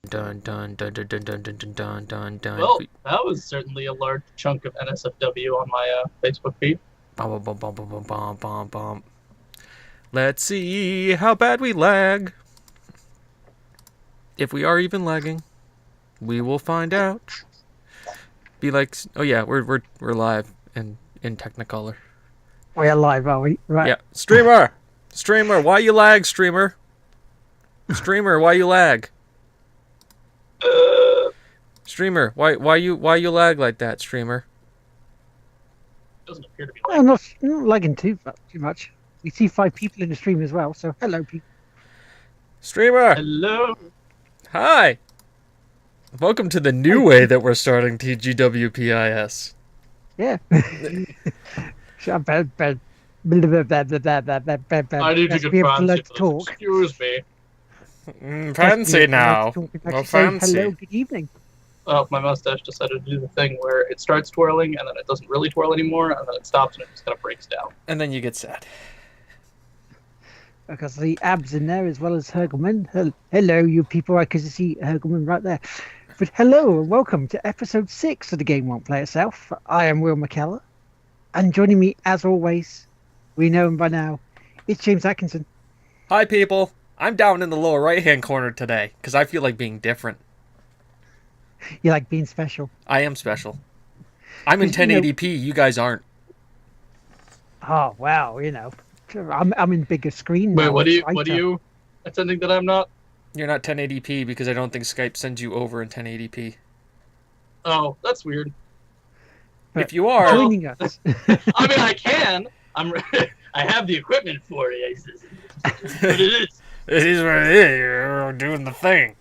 Dun dun dun dun dun dun dun dun dun dun. Well, that was certainly a large chunk of NSFW on my Facebook feed. Bum, bum, bum, bum, bum, bum, bum, bum. Let's see how bad we lag. If we are even lagging, we will find out. Be like, oh yeah, we're live in Technicolor. We're live, are we? Right. Yeah, streamer, why you lag, streamer, why you lag, Uh, streamer, why you lag like that, streamer? doesn't appear to be I'm not lagging too much. We see 5 people in the stream as well, so hello, people. Streamer, Hello. hi. Welcome to the new way that we're starting TGWPIS. Yeah. I I need to get fancy. Talk. Excuse me. Fancy now. Well, fancy. Hello, good evening. Oh, my mustache decided to do the thing where it starts twirling and then it doesn't really twirl anymore, and then it stops and it just kind of breaks down. And then you get sad. Because the abs in there as well as Hergelman. Hello, you people. I can see Hergelman right there. But hello and welcome to episode 6 of The Game Won't Play Itself. I am Will McKellar. And joining me, as always, we know him by now, it's James Atkinson. Hi, people. I'm down in the lower right-hand corner today because I feel like being different. You like being special. I am special. I'm in 1080p. You guys aren't. Oh, wow, I'm in bigger screen now. Wait, what are you attending that I'm not? You're not 1080p because I don't think Skype sends you over in 1080p. Oh, that's weird. But if you are joining us. I mean, I can. I have the equipment for it. But it is. It is what it is. You're doing the thing.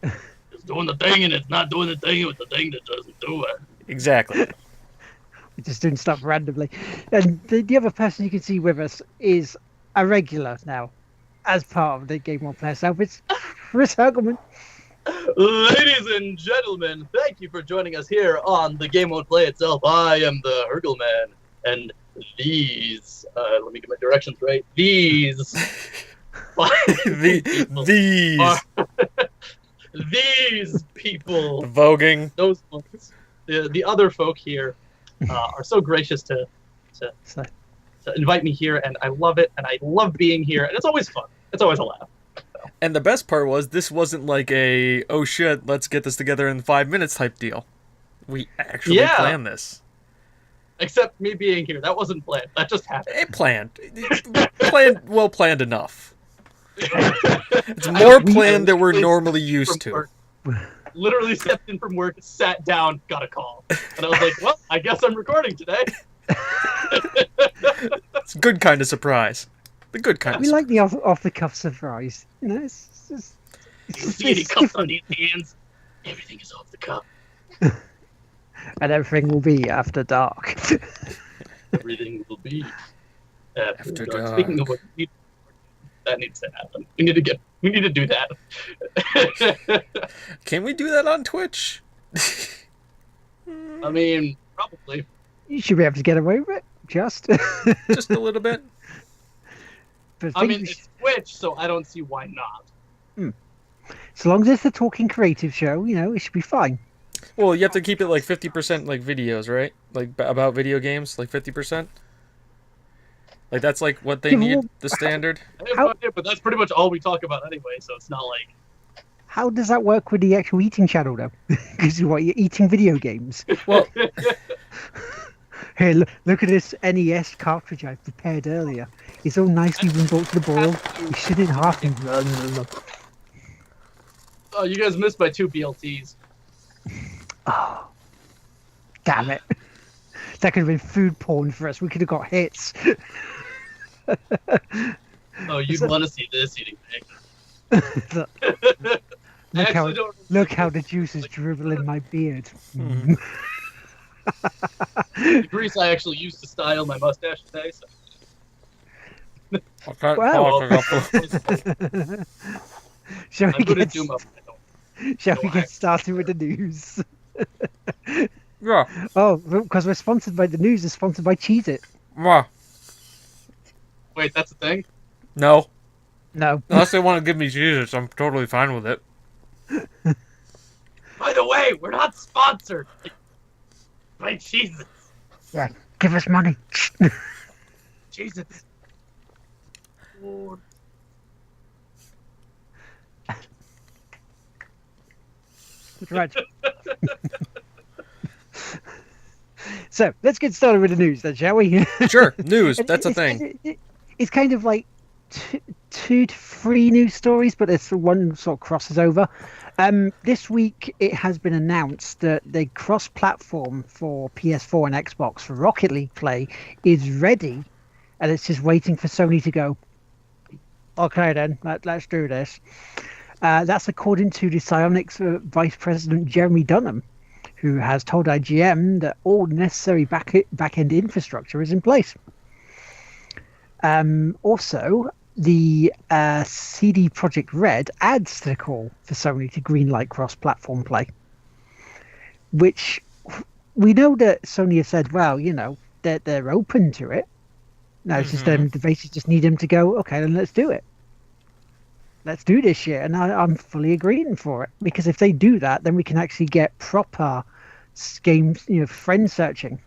It's doing the thing, and it's not doing the thing with the thing that doesn't do it. Exactly. We're just doing stuff randomly. And the other person you can see with us is a regular now, as part of The Game Won't Play Itself. It's Chris Hergelman. Ladies and gentlemen, thank you for joining us here on The Game Won't Play Itself. I am the Hergelman, and these, let me get my directions right, these these people, voguing, those folks, the other folk here, are so gracious to invite me here, and I love it, and I love being here, and it's always fun. It's always a laugh. So. And the best part was this wasn't like a, oh shit, let's get this together in 5 minutes type deal. We actually planned this. Except me being here. That wasn't planned. That just happened. It planned. Well planned enough. It's more planned than we're normally used to. Literally stepped in from work, sat down, got a call. And I was like, well, I guess I'm recording today. It's a good kind of surprise. The good kind of surprise. We like the off-the-cuff surprise. It's just... You see any cups on these hands? Everything is off the cuff. And everything will be after dark. Everything will be after dark. Speaking of what, that needs to happen. We need to do that. Can we do that on Twitch? I mean, probably. You should be able to get away with it, just a little bit. But I mean, it's Twitch, so I don't see why not. So long as it's a talking creative show, it should be fine. Well, you have to keep it like 50% like videos, right? Like about video games, like 50%. Like that's like what they need, the standard. I have no idea, but that's pretty much all we talk about anyway, so it's not like... How does that work with the actual eating channel, though? Because you're eating video games. Well... Here, look at this NES cartridge I prepared earlier. It's all nicely been brought to the boil. You should in half and Oh, you guys missed my 2 BLTs. Oh, damn it. That could have been food porn for us. We could have got hits. Oh, you'd want to see this eating thing. Look how the juice is dribbling my beard. Mm-hmm. The grease I actually used to style my mustache today. So. Wow. Shall we get started with the news? Yeah. Oh, because we're sponsored by the news. Is sponsored by Cheez-It. Yeah. Wait, that's a thing? No. No. Unless they want to give me Jesus, I'm totally fine with it. Hey, we're not sponsored by Jesus. Yeah, give us money. Jesus. Lord. Right. So let's get started with the news then, shall we? Sure, news. And That's a it's thing. kind of- it's kind of like two to three news stories, but it's one sort of crosses over. This week it has been announced that the cross-platform for PS4 and Xbox for Rocket League play is ready, and it's just waiting for Sony to go, okay then, let's do this. That's according to the Psyonix Vice President Jeremy Dunham, who has told IGN that all necessary back-end infrastructure is in place. Also, the CD Projekt Red adds to the call for Sony to greenlight cross-platform play, which we know that Sony has said, well, you know, they're open to it. Now it's just them, they basically just need them to go, okay, then let's do it. Let's do this shit. And I'm fully agreeing for it, because if they do that, then we can actually get proper games, you know, friend searching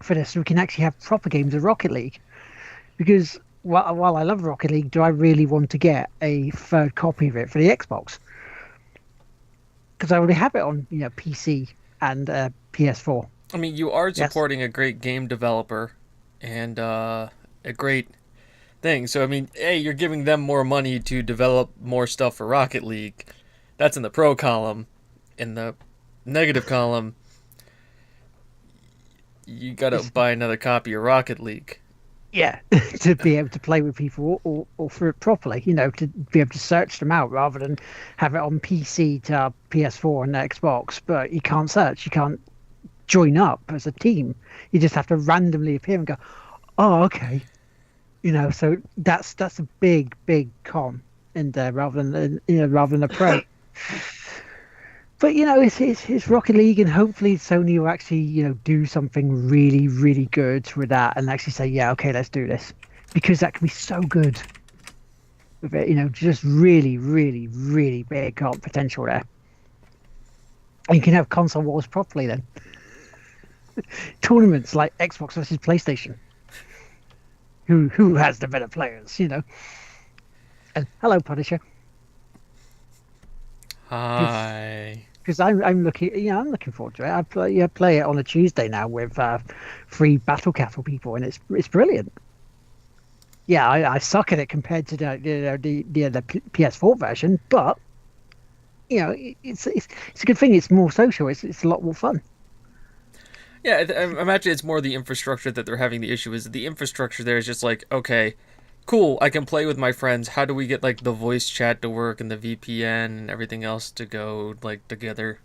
for this. So we can actually have proper games of Rocket League. Because while I love Rocket League, do I really want to get a third copy of it for the Xbox? Because I already have it on, you know, PC and PS4. I mean, you are Yes. supporting a great game developer and a great thing. So, I mean, hey, you're giving them more money to develop more stuff for Rocket League. That's in the pro column. In the negative column, you gotta buy another copy of Rocket League. Yeah, to be able to play with people or for it properly, you know, to be able to search them out rather than have it on PC to PS4 and Xbox. But you can't search, you can't join up as a team. You just have to randomly appear and go, oh, okay. You know, so that's a big con in there rather than a pro. But you know, it's Rocket League, and hopefully Sony will actually, you know, do something really, really good with that, and actually say, yeah, okay, let's do this, because that can be so good with it. You know, just really, really, really big potential there. And you can have console wars properly then. Tournaments like Xbox versus PlayStation. Who has the better players? You know. And hello, Punisher. Hi. Because I'm looking forward to it. I play it on a Tuesday now with free Battle Cattle people, and it's brilliant. Yeah, I suck at it compared to the PS4 version, but you know, it's a good thing. It's more social. It's a lot more fun. Yeah, I imagine it's more the infrastructure that they're having the issue. Is the infrastructure there is just like, okay, cool, I can play with my friends. How do we get like the voice chat to work and the VPN and everything else to go like together?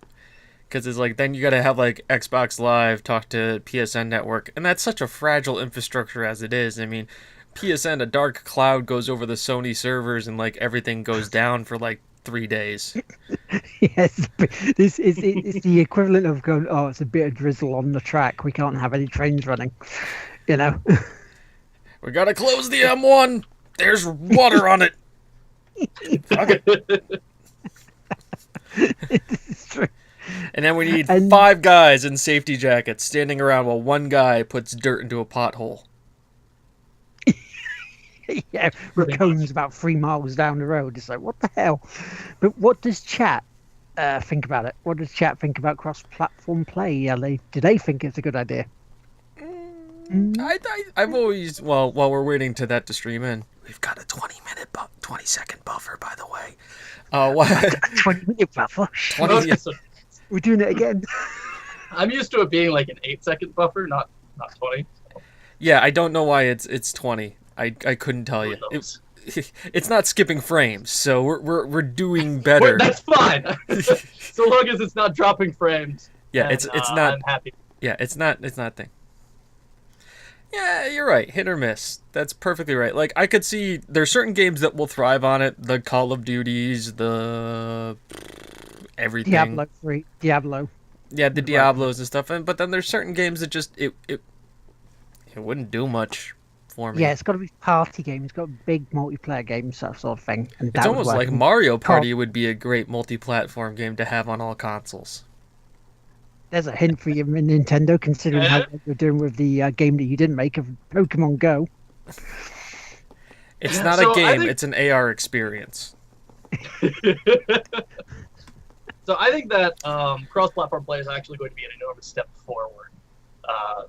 Because it's like then you got to have like Xbox Live talk to PSN network, and that's such a fragile infrastructure as it is. I mean, PSN, a dark cloud goes over the Sony servers, and like everything goes down for like 3 days. Yes, it's the equivalent of going, oh, it's a bit of drizzle on the track. We can't have any trains running. You know. We gotta close the M1. There's water on it. Fuck it. It's true. And then we need And- 5 guys in safety jackets standing around while one guy puts dirt into a pothole. Yeah, Racone's about 3 miles down the road. It's like, what the hell? But what does chat think about it? What does chat think about cross-platform play? Do they think it's a good idea? I've always, well, while we're waiting to that to stream in, we've got a 20-second buffer, by the way. What? 20-minute buffer. 20 Okay, so We're doing it again. I'm used to it being like an 8-second buffer, not 20. Yeah, I don't know why it's 20. I couldn't tell you. Who knows? It's not skipping frames, so we're doing better. That's fine. So long as it's not dropping frames. Yeah, and, it's not. I'm happy. Yeah, it's not a thing. Yeah, you're right. Hit or miss. That's perfectly right. Like, I could see there's certain games that will thrive on it. The Call of Duties, the everything. Diablo. Yeah, the Diablos and stuff. But then there's certain games that just it wouldn't do much for me. Yeah, it's got to be party game. It's got a big multiplayer game, sort of thing. And It's that would almost work like on Mario co-op. Party would be a great multi-platform game to have on all consoles. There's a hint for you, Nintendo, considering how Yeah. well you're doing with the game that you didn't make of Pokemon Go. It's Yeah, not so a I game, think- it's an AR experience. So I think that cross-platform play is actually going to be an enormous step forward.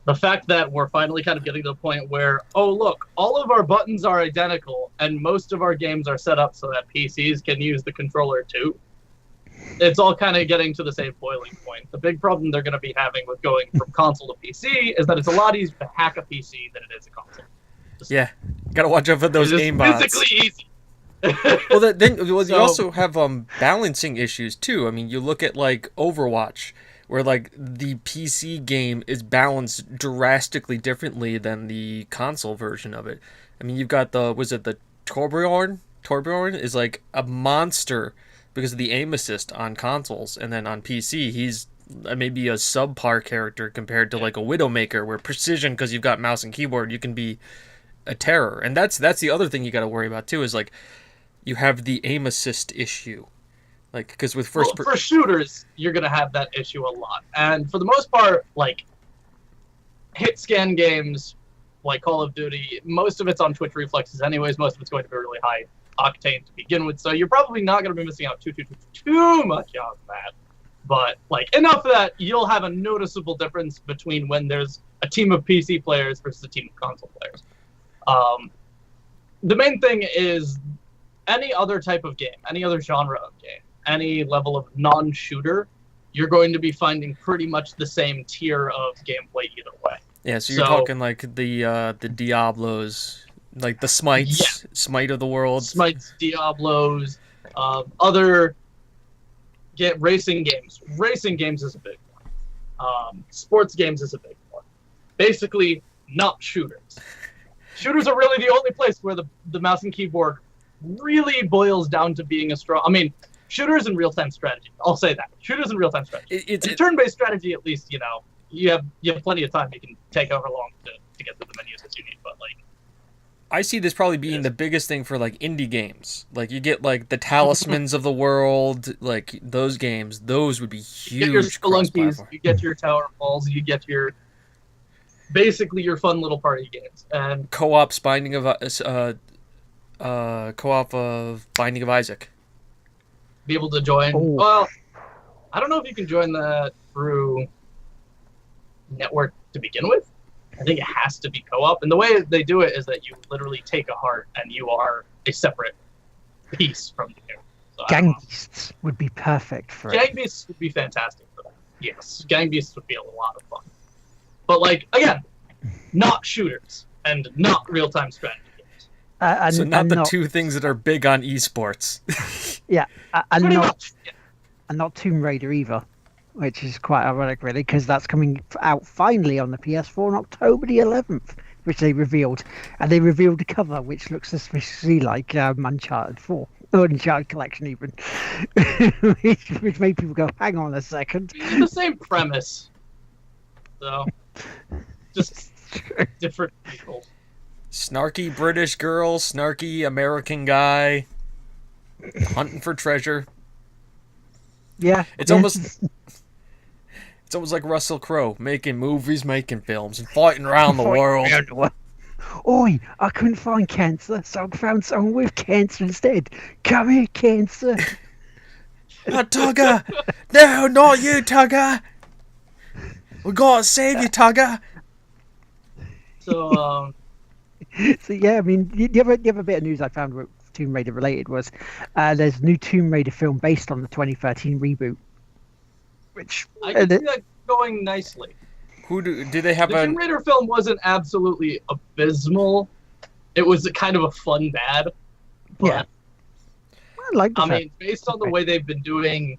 The fact that we're finally kind of getting to the point where, oh look, all of our buttons are identical, and most of our games are set up so that PCs can use the controller too. It's all kind of getting to the same boiling point. The big problem they're going to be having with going from console to PC is that it's a lot easier to hack a PC than it is a console. Yeah, gotta watch out for those It is aimbots. physically easy. Well, you So- also have balancing issues too. I mean, you look at like Overwatch, where like the PC game is balanced drastically differently than the console version of it. I mean, you've got the Torbjorn? Torbjorn is like a monster because of the aim assist on consoles, and then on PC he's maybe a subpar character compared to like a Widowmaker, where precision, because you've got mouse and keyboard, you can be a terror. And that's the other thing you got to worry about too, is like you have the aim assist issue, like because with Well, for shooters, you're gonna have that issue a lot, and for the most part, like hit scan games, like Call of Duty, most of it's on Twitch reflexes, anyways. Most of it's going to be really high octane to begin with, so you're probably not gonna be missing out too much on that. But like enough that you'll have a noticeable difference between when there's a team of PC players versus a team of console players. The main thing is any other type of game, any other genre of game, any level of non-shooter, you're going to be finding pretty much the same tier of gameplay either way. yeah, so you're so- talking like the Diablos, like the Smites, Smite of the world. Smites, Diablos, other racing games. Racing games is a big one. Sports games is a big one. Basically, not shooters. Shooters are really the only place where the mouse and keyboard really boils down to being a strong. I mean, shooters and real-time strategy. I'll say that. Shooters and real-time strategy. It's In turn-based strategy, at least, you have plenty of time. You can take however long to get through the menus as you need. But like, I see this probably being the biggest thing for like indie games. Like you get like the Talismans of the world, like those games. Those would be you get your huge. Spelunkies, cross-platform. you get your Tower Falls, you get your basically your fun little party games. And Co-op's Binding of co-op of Binding of Isaac. be able to join. Oh. Well, I don't know if you can join that through network to begin with. I think it has to be co-op, and the way they do it is that you literally take a heart and you are a separate piece from the game. So I don't Gang know. Beasts would be perfect for it. Gang Beasts would be fantastic for that. Yes, Gang Beasts would be a lot of fun. But like again, not shooters and not real-time strategy games. And, So not and the two things that are big on esports. and Pretty not much. Yeah. and not Tomb Raider either, which is quite ironic, really, because that's coming out finally on the PS4 on October the 11th, which they revealed. And they revealed the cover, which looks suspiciously like Uncharted 4, or Uncharted Collection even, which made people go, hang on a second. It's the same premise. So, just different people. Snarky British girl, snarky American guy, hunting for treasure. Yeah. It's yeah. almost like Russell Crowe making movies, making films, and fighting around the world. Oi, I couldn't find cancer, so I found someone with cancer instead. Come here, cancer. Not Tugger! No, not you, Tugger! We gotta save you, Tugger! So, So yeah, I mean, the other bit of news I found with Tomb Raider related was there's a new Tomb Raider film based on the 2013 reboot, which I can see that going nicely. Do they have The a? Tomb Raider film wasn't absolutely abysmal. It was kind of a fun bad. But, Yeah. I like the I fact- mean, based on the way they've been doing,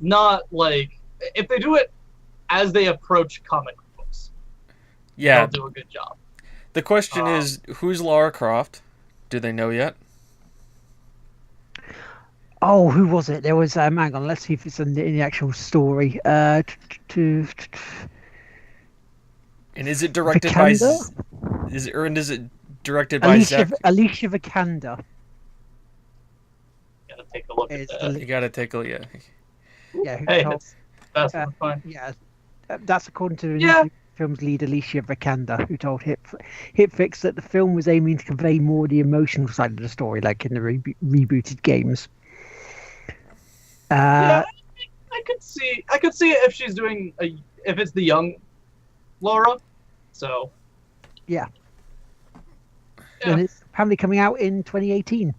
not like if they do it as they approach comic books, Yeah. they'll do a good job. The question is, who's Lara Croft? Do they know yet? Oh, who was it? There was hang on, let's see if it's in the actual story. And is it directed by? Vikander? Is it directed by Zach? Alicia Vikander Gotta take a look at is that. You gotta take a look. Yeah. who Hey, told- it's fast and fun. yeah, that's according to the Yeah. film's lead, Alicia Vikander, who told Hitfix that the film was aiming to convey more the emotional side of the story, like in the rebooted games. Yeah, I could see it if she's doing if it's the young Laura. So Yeah. Yeah. And it's apparently coming out in 2018.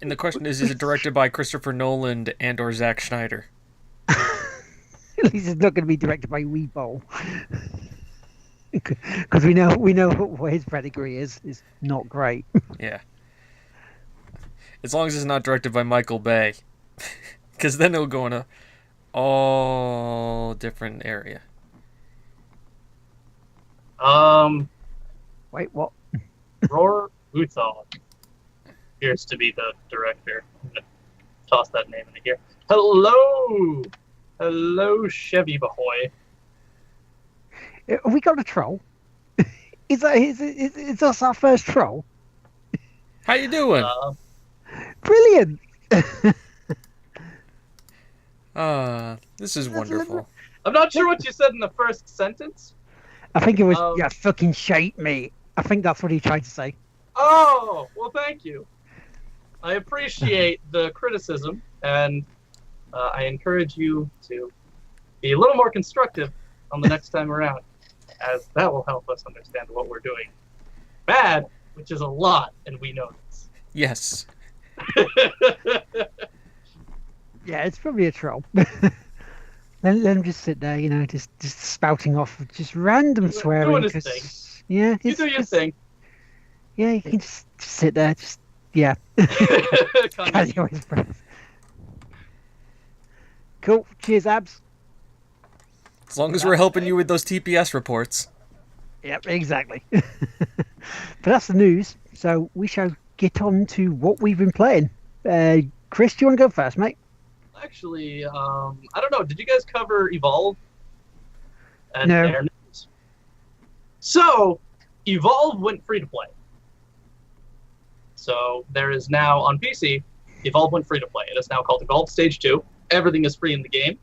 And the question is it directed by Christopher Nolan and or Zack Snyder? At least it's not going to be directed by Weebol. Because we know what his pedigree is not great. Yeah. As long as it's not directed by Michael Bay. Because then it'll go in a all different area. Wait, what? Roar Uthal appears to be the director. I'm gonna toss that name in here. Hello, Chevy Bahoy. Have we got a troll? Is us our first troll? How you doing? Brilliant! This is wonderful. I'm not sure what you said in the first sentence. I think it was, Um, yeah, fucking shite me. I think that's what he tried to say. Oh, well, thank you. I appreciate the criticism, and I encourage you to be a little more constructive on the next time around, as that will help us understand what we're doing bad, which is a lot, and we know this. Yes. Yeah, it's probably a troll. Let him just sit there, just spouting off just random swearing. Doing his 'cause- thing. Yeah, You do your thing. Yeah, you can just sit there, yeah. Catching on his breath. Cool. Cheers, Abs. As long as we're helping you with those TPS reports. Yep, exactly. But that's the news. So we shall get on to what we've been playing. Chris, do you want to go first, mate? Actually, I don't know. Did you guys cover Evolve? And No. their news? So, Evolve went free to play. So there is now on PC, Evolve went free to play. It is now called Evolve Stage 2. Everything is free in the game,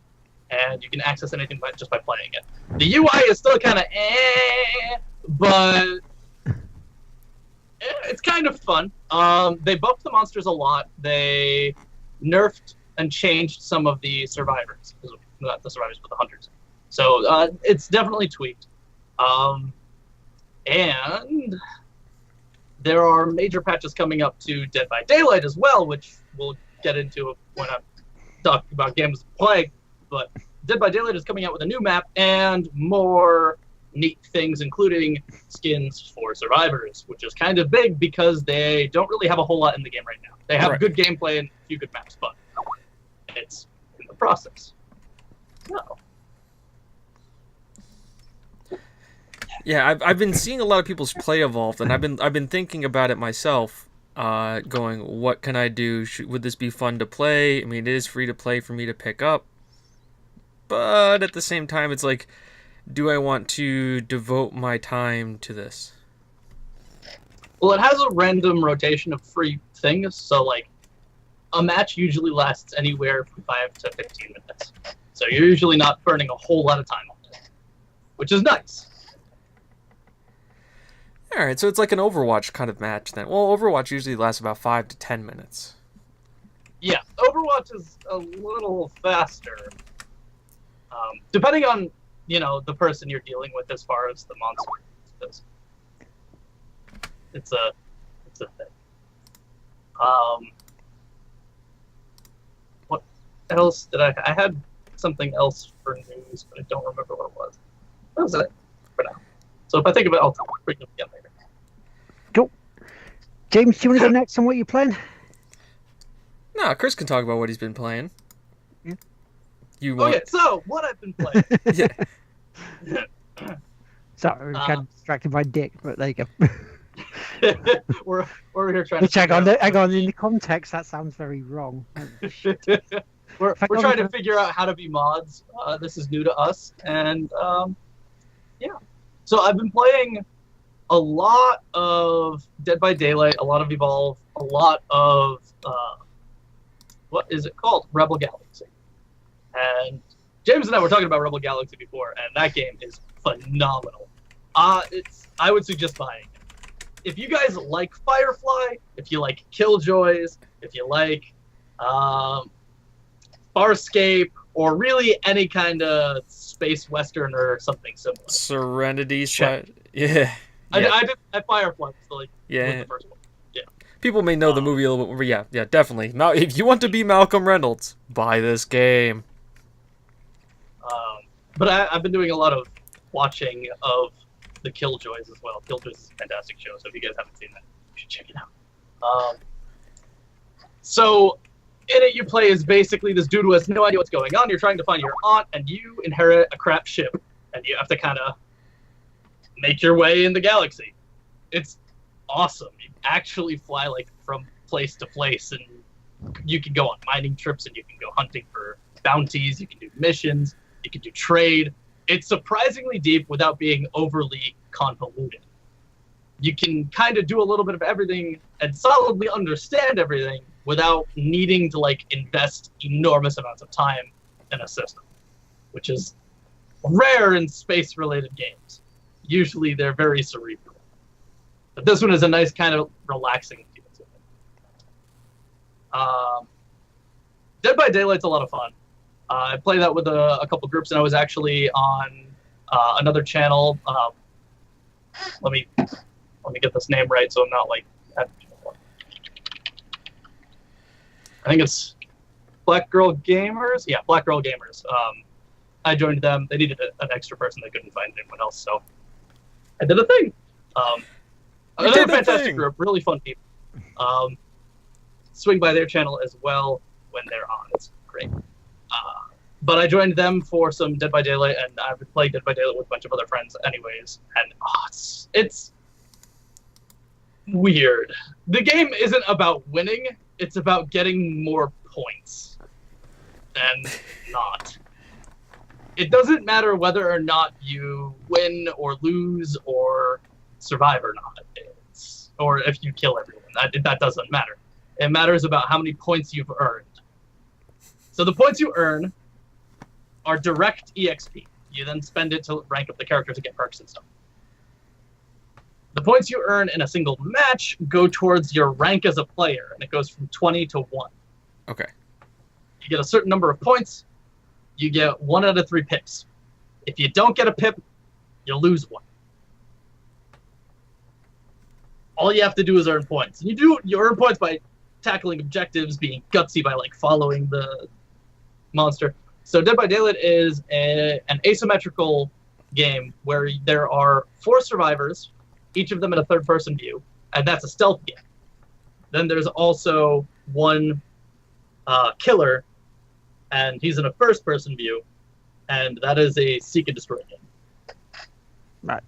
and you can access anything just by playing it. The UI is still kind of but it's kind of fun. They buffed the monsters a lot. They nerfed and changed some of the survivors. Not the survivors, but the hunters. So it's definitely tweaked. And there are major patches coming up to Dead by Daylight as well, which we'll get into when I talk about games to play. But Dead by Daylight is coming out with a new map and more neat things, including skins for survivors, which is kind of big because they don't really have a whole lot in the game right now. They have Right. good gameplay and a few good maps, but it's in the process. So, Yeah, I've been seeing a lot of people's play Evolved, and I've been thinking about it myself. Going, what can I do? Would this be fun to play? I mean, it is free to play for me to pick up, but at the same time, it's like, do I want to devote my time to this? well, it has a random rotation of free things, so like a match usually lasts anywhere from 5 to 15 minutes. So you're usually not burning a whole lot of time on it, which is nice. All right, so it's like an Overwatch kind of match then. Well, Overwatch usually lasts about 5 to 10 minutes. Yeah, Overwatch is a little faster, depending on the person you're dealing with as far as the monster goes. It's a thing. What else did I had something else for news, but I don't remember what it was. That was it for now. So if I think of it, I'll bring it up again later. James, do you want to go next on what you're playing? No, Chris can talk about what he's been playing. Yeah. You want? Okay, so what I've been playing. Yeah. Sorry, I'm kind of distracted by Dick, but there you go. we're here trying Which, to hang on, figure out- in the context, that sounds very wrong. we're If I we're go trying to with- figure out how to be mods. This is new to us, and yeah. So I've been playing a lot of Dead by Daylight, a lot of Evolve, a lot of what is it called? Rebel Galaxy. And James and I were talking about Rebel Galaxy before, and that game is phenomenal. I would suggest buying it. If you guys like Firefly, if you like Killjoys, if you like Farscape, or really any kind of space western or something similar. Serenity. Check. Yeah. I did at Firefly, so was Yeah. the first one. Yeah. People may know the movie a little bit more. Yeah, definitely. Now, if you want to be Malcolm Reynolds, buy this game. But I've been doing a lot of watching of the Killjoys as well. Killjoys is a fantastic show, so if you guys haven't seen that, you should check it out. So in it, you play as basically this dude who has no idea what's going on. You're trying to find your aunt, and you inherit a crap ship, and you have to kind of make your way in the galaxy. It's awesome. You actually fly like from place to place, and you can go on mining trips, and you can go hunting for bounties. You can do missions. You can do trade. It's surprisingly deep without being overly convoluted. You can kind of do a little bit of everything and solidly understand everything without needing to like invest enormous amounts of time in a system, which is rare in space-related games. Usually they're very cerebral. But this one is a nice kind of relaxing feel to it. Dead by Daylight's a lot of fun. I play that with a couple groups, and I was actually on another channel. Let me get this name right, so I'm not like. I think it's Black Girl Gamers. Yeah, Black Girl Gamers. I joined them. They needed an extra person. They couldn't find anyone else, so I did a thing. Another fantastic group, really fun people. Swing by their channel as well when they're on. It's great. But I joined them for some Dead by Daylight, and I've been playing Dead by Daylight with a bunch of other friends anyways. And it's weird. The game isn't about winning. It's about getting more points than not. It doesn't matter whether or not you win or lose or survive or not. Or if you kill everyone. That doesn't matter. It matters about how many points you've earned. So the points you earn are direct EXP. You then spend it to rank up the character to get perks and stuff. The points you earn in a single match go towards your rank as a player, and it goes from 20 to 1. Okay. You get a certain number of points, you get 1 out of 3 pips. If you don't get a pip, you lose 1. All you have to do is earn points. And you earn points by tackling objectives, being gutsy by like following the monster. So Dead by Daylight is an asymmetrical game where there are 4 survivors, each of them in a third-person view, and that's a stealth game. Then there's also 1 killer, and he's in a first-person view, and that is a seek and destroy game. Right.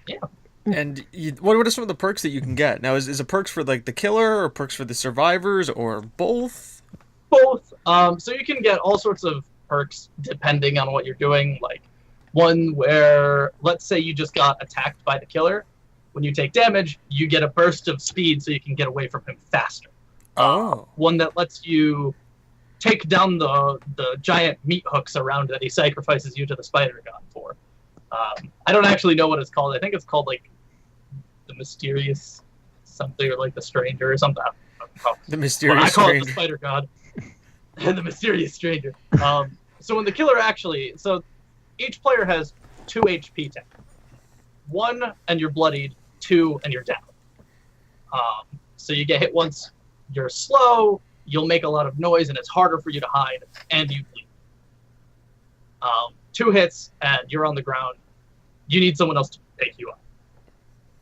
Yeah. And what are some of the perks that you can get? Now, is it perks for like the killer, or perks for the survivors, or both? Both. So you can get all sorts of perks depending on what you're doing. Like one where, let's say you just got attacked by the killer. When you take damage, you get a burst of speed so you can get away from him faster. One that lets you take down the giant meat hooks around that he sacrifices you to the spider god for. I don't actually know what it's called. I think it's called like the mysterious something, or like the stranger or something. The mysterious stranger. I call stranger. it the spider god. And the mysterious stranger. So when the killer so each player has 2 HP tank. 1 and you're bloodied, 2 and you're down. So you get hit once, you're slow, you'll make a lot of noise, and it's harder for you to hide, and you bleed. 2 hits and you're on the ground. You need someone else to pick you up.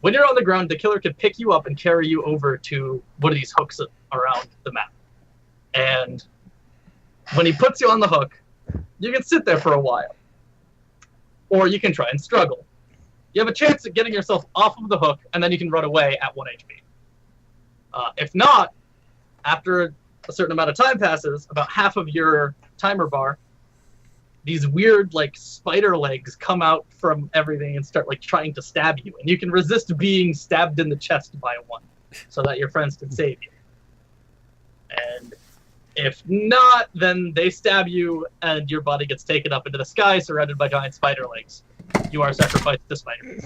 When you're on the ground, the killer can pick you up and carry you over to one of these hooks around the map. And when he puts you on the hook, you can sit there for a while. Or you can try and struggle. You have a chance at getting yourself off of the hook, and then you can run away at 1 HP. If not, after a certain amount of time passes, about half of your timer bar these weird like spider legs come out from everything and start like trying to stab you, and you can resist being stabbed in the chest by one, so that your friends can save you. And if not, then they stab you, and your body gets taken up into the sky, surrounded by giant spider legs. You are sacrificed to spiders.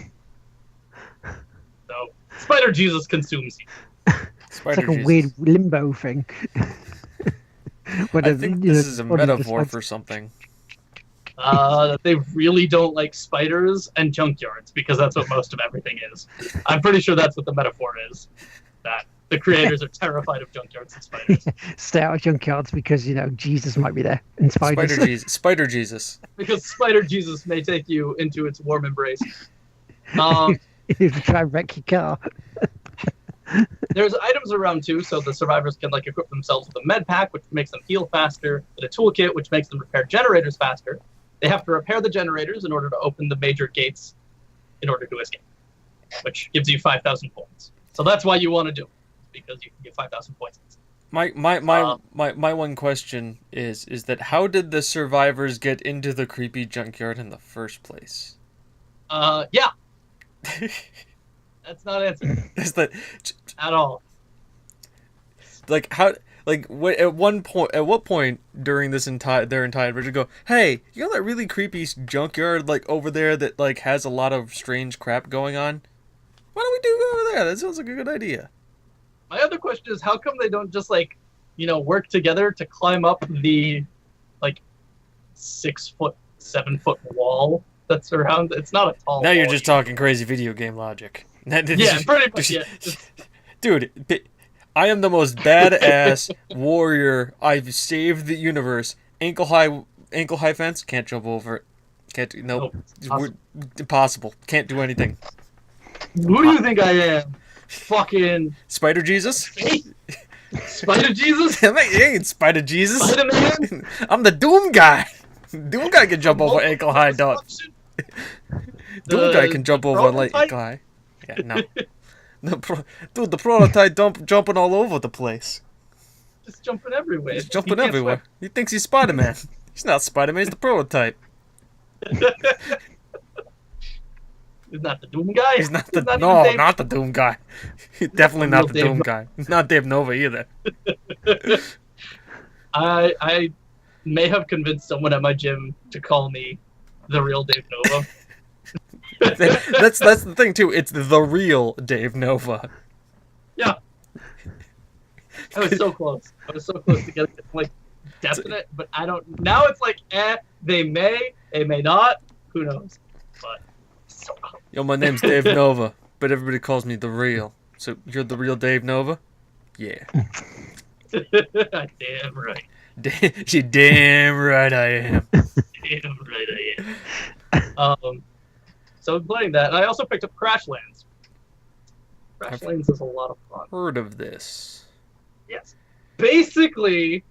So Spider Jesus consumes you. It's like a weird limbo thing. I think this is a metaphor for something. That they really don't like spiders and junkyards, because that's what most of everything is. I'm pretty sure that's what the metaphor is. That the creators are terrified of junkyards and spiders. Stay out of junkyards because, Jesus might be there. And spiders. Spider Jesus. Because Spider Jesus may take you into its warm embrace. If you try and wreck your car. There's items around too, so the survivors can like equip themselves with a med pack, which makes them heal faster, and a toolkit, which makes them repair generators faster. They have to repair the generators in order to open the major gates in order to escape, which gives you 5,000 points. So that's why you want to do it, because you can get 5,000 points. My one question is that how did the survivors get into the creepy junkyard in the first place? Yeah. That's not answered. Is that at all? Like how? Like what? At what point during their entire adventure, go, hey, you know that really creepy junkyard like over there that like has a lot of strange crap going on? Why don't we do over there? That sounds like a good idea. My other question is, how come they don't just like, work together to climb up the like 6 foot, 7 foot wall that's around? It's not a tall. Now you're just talking crazy video game logic. Yeah, pretty much. Yeah. Dude, I am the most badass warrior. I've saved the universe. Ankle high fence. Can't jump over it. Nope. Impossible. Can't do anything. Who do you think I am? Fucking Spider Jesus? Spider Jesus? You ain't Spider Jesus. Spider-Man? I'm the Doom guy. Doom guy can jump over ankle high, dog. Doom guy can jump over ankle high. Yeah, no. Dude, the prototype jumping all over the place. Just jumping everywhere. He's jumping everywhere. He thinks he's Spider-Man. He's not Spider-Man, he's the prototype. He's not the Doom guy? He's not the Doom guy. He's definitely not the Doom guy. He's not Dave Nova either. I may have convinced someone at my gym to call me the real Dave Nova. That's the thing too. It's the real Dave Nova. Yeah. I was so close. To getting it like definite, but I don't. Now it's like, they may not. Who knows? But so close. Yo, my name's Dave Nova, but everybody calls me the real. So you're the real Dave Nova? Yeah. Damn right. You damn right I am. Damn right I am. So I'm playing that, and I also picked up Crashlands. Crashlands is a lot of fun. Heard of this? Yes. Basically,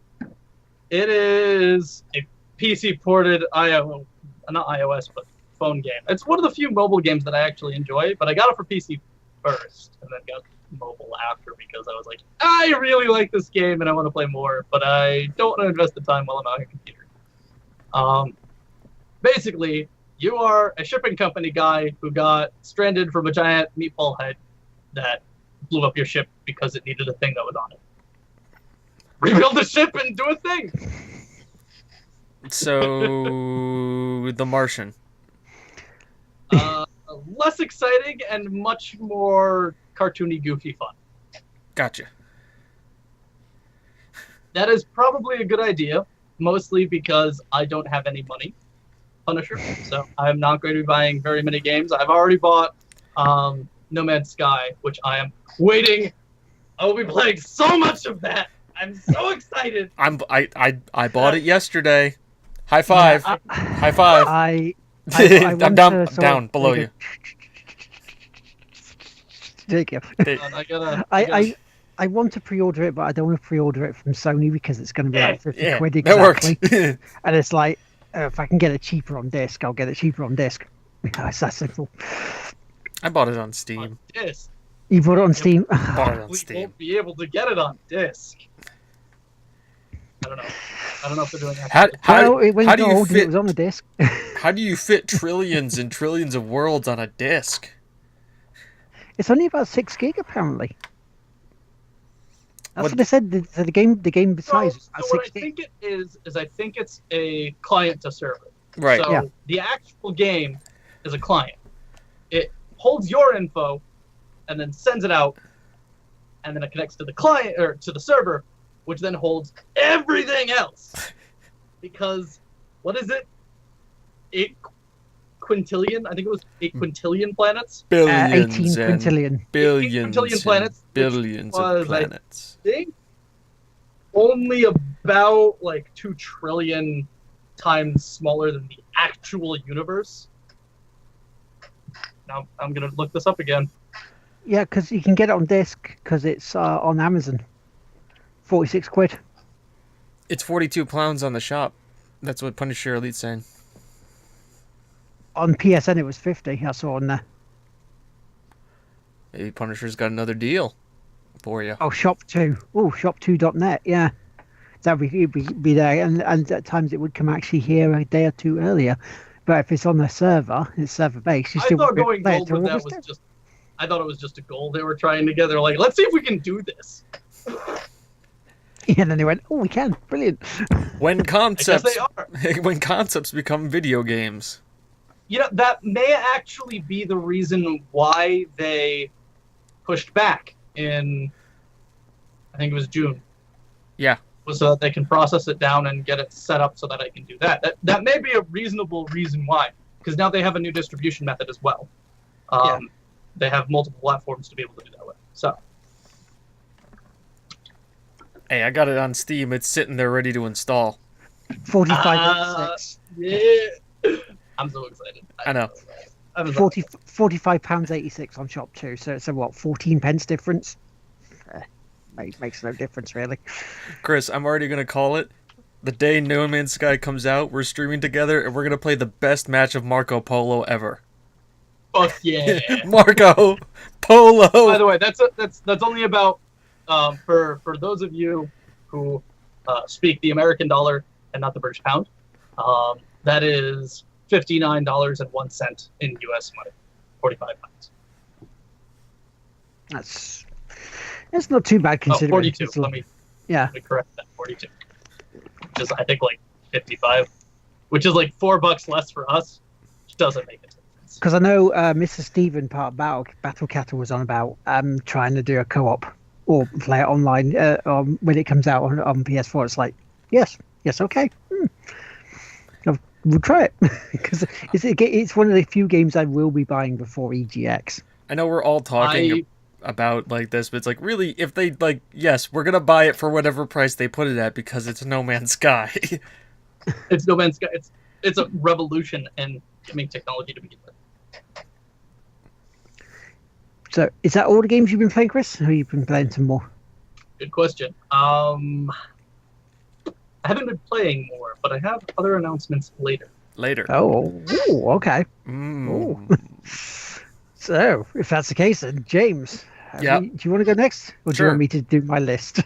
it is a PC ported not iOS, but phone game. It's one of the few mobile games that I actually enjoy, but I got it for PC first, and then got mobile after because I was like, I really like this game and I want to play more, but I don't want to invest the time while I'm on a computer. Basically, you are a shipping company guy who got stranded from a giant meatball head that blew up your ship because it needed a thing that was on it. Rebuild the ship and do a thing! So, The Martian. Less exciting and much more cartoony, goofy fun. Gotcha. That is probably a good idea, mostly because I don't have any money. Punisher, so I'm not going to be buying very many games. I've already bought No Man's Sky, which I am waiting. I will be playing so much of that. I'm so excited. I bought it yesterday. High five. High five. I'm down below you. Take it. I want to pre-order it, but I don't want to pre-order it from Sony because it's going to be like 50 quid exactly. That works. And it's like, if I can get it cheaper on disc, I'll get it cheaper on disc. It's that simple. I bought it on Steam. On disc. You bought it on Steam? Bought it on We Steam. won't be able to get it on disc. I don't know. I don't know if they're doing How, that. how, Well, it went how do you gold and it fit? was on the disc. How do you fit trillions and trillions of worlds on a disc? It's only about 6 gig apparently. That's What- what they said. The game size So, is about so what 6 I gig. think it is I think it's a client to server. Right. So Yeah. the actual game is a client. It holds your info and then sends it out, and then it connects to the client or to the server, which then holds everything else. Because what is it? 8 quintillion? I think it was 8 quintillion planets. 18 Billions and quintillion. billions quintillion and planets, which billions was, of planets. I think only about like 2 trillion times smaller than the actual universe. Now I'm gonna look this up again. Yeah, because you can get it on disc because it's on Amazon. 46 quid. It's 42 pounds on the shop. That's what Punisher Elite's saying. On PSN it was 50. I saw on there. Maybe Punisher's got another deal for you. Oh, Shop 2. Oh, shop2.net. Yeah. That would be there. And at times it would come actually here a day or two earlier. But if it's on the server, it's server based, you I still thought won't be able going to play it gold till with that August was 10th. just. I thought it was just a goal they were trying together. Like, let's see if we can do this. Yeah, and then they went, oh, we can. Brilliant. When I guess concepts they are. when concepts become video games. You know, that may actually be the reason why they pushed back in, I think it was June. Yeah. Was so that they can process it down and get it set up so that I can do that. That may be a reasonable reason why, because now they have a new distribution method as well. Yeah. They have multiple platforms to be able to do that with. So, Hey, I got it on Steam. It's sitting there ready to install. 45.86. yeah. I'm so excited. I know. I'm so 40, £45.86 on Shop 2. So it's a, what, 14 pence difference? Makes no difference, really. Chris, I'm already going to call it. The day No Man's Sky comes out, we're streaming together, and we're going to play the best match of Marco Polo ever. Fuck yeah. Marco Polo! By the way, that's only about for those of you who speak the American dollar and not the British pound. That is $59.01 in U.S. money, 45 pounds. That's not too bad Oh, considering. 42. it's Let me yeah. correct that. 42. Which is I think like 55, which is like $4 less for us. Which doesn't make a difference. Because I know Mr. Steven part of Battle Cattle was on about trying to do a co-op or play it online when it comes out on PS4. It's like, yes, okay. We'll try it because it's one of the few games I will be buying before EGX. I know we're all talking about like this, but it's like, really, if they, like, yes, we're going to buy it for whatever price they put it at because it's No Man's Sky. It's No Man's Sky. It's a revolution in gaming technology to begin with. So, is that all the games you've been playing, Chris? Or have you been playing some more? Good question. I haven't been playing more, but I have other announcements later. Later. Oh, ooh, okay. So, if that's the case, then James, Yeah. do you want to go next, or do Sure. you want me to do my list?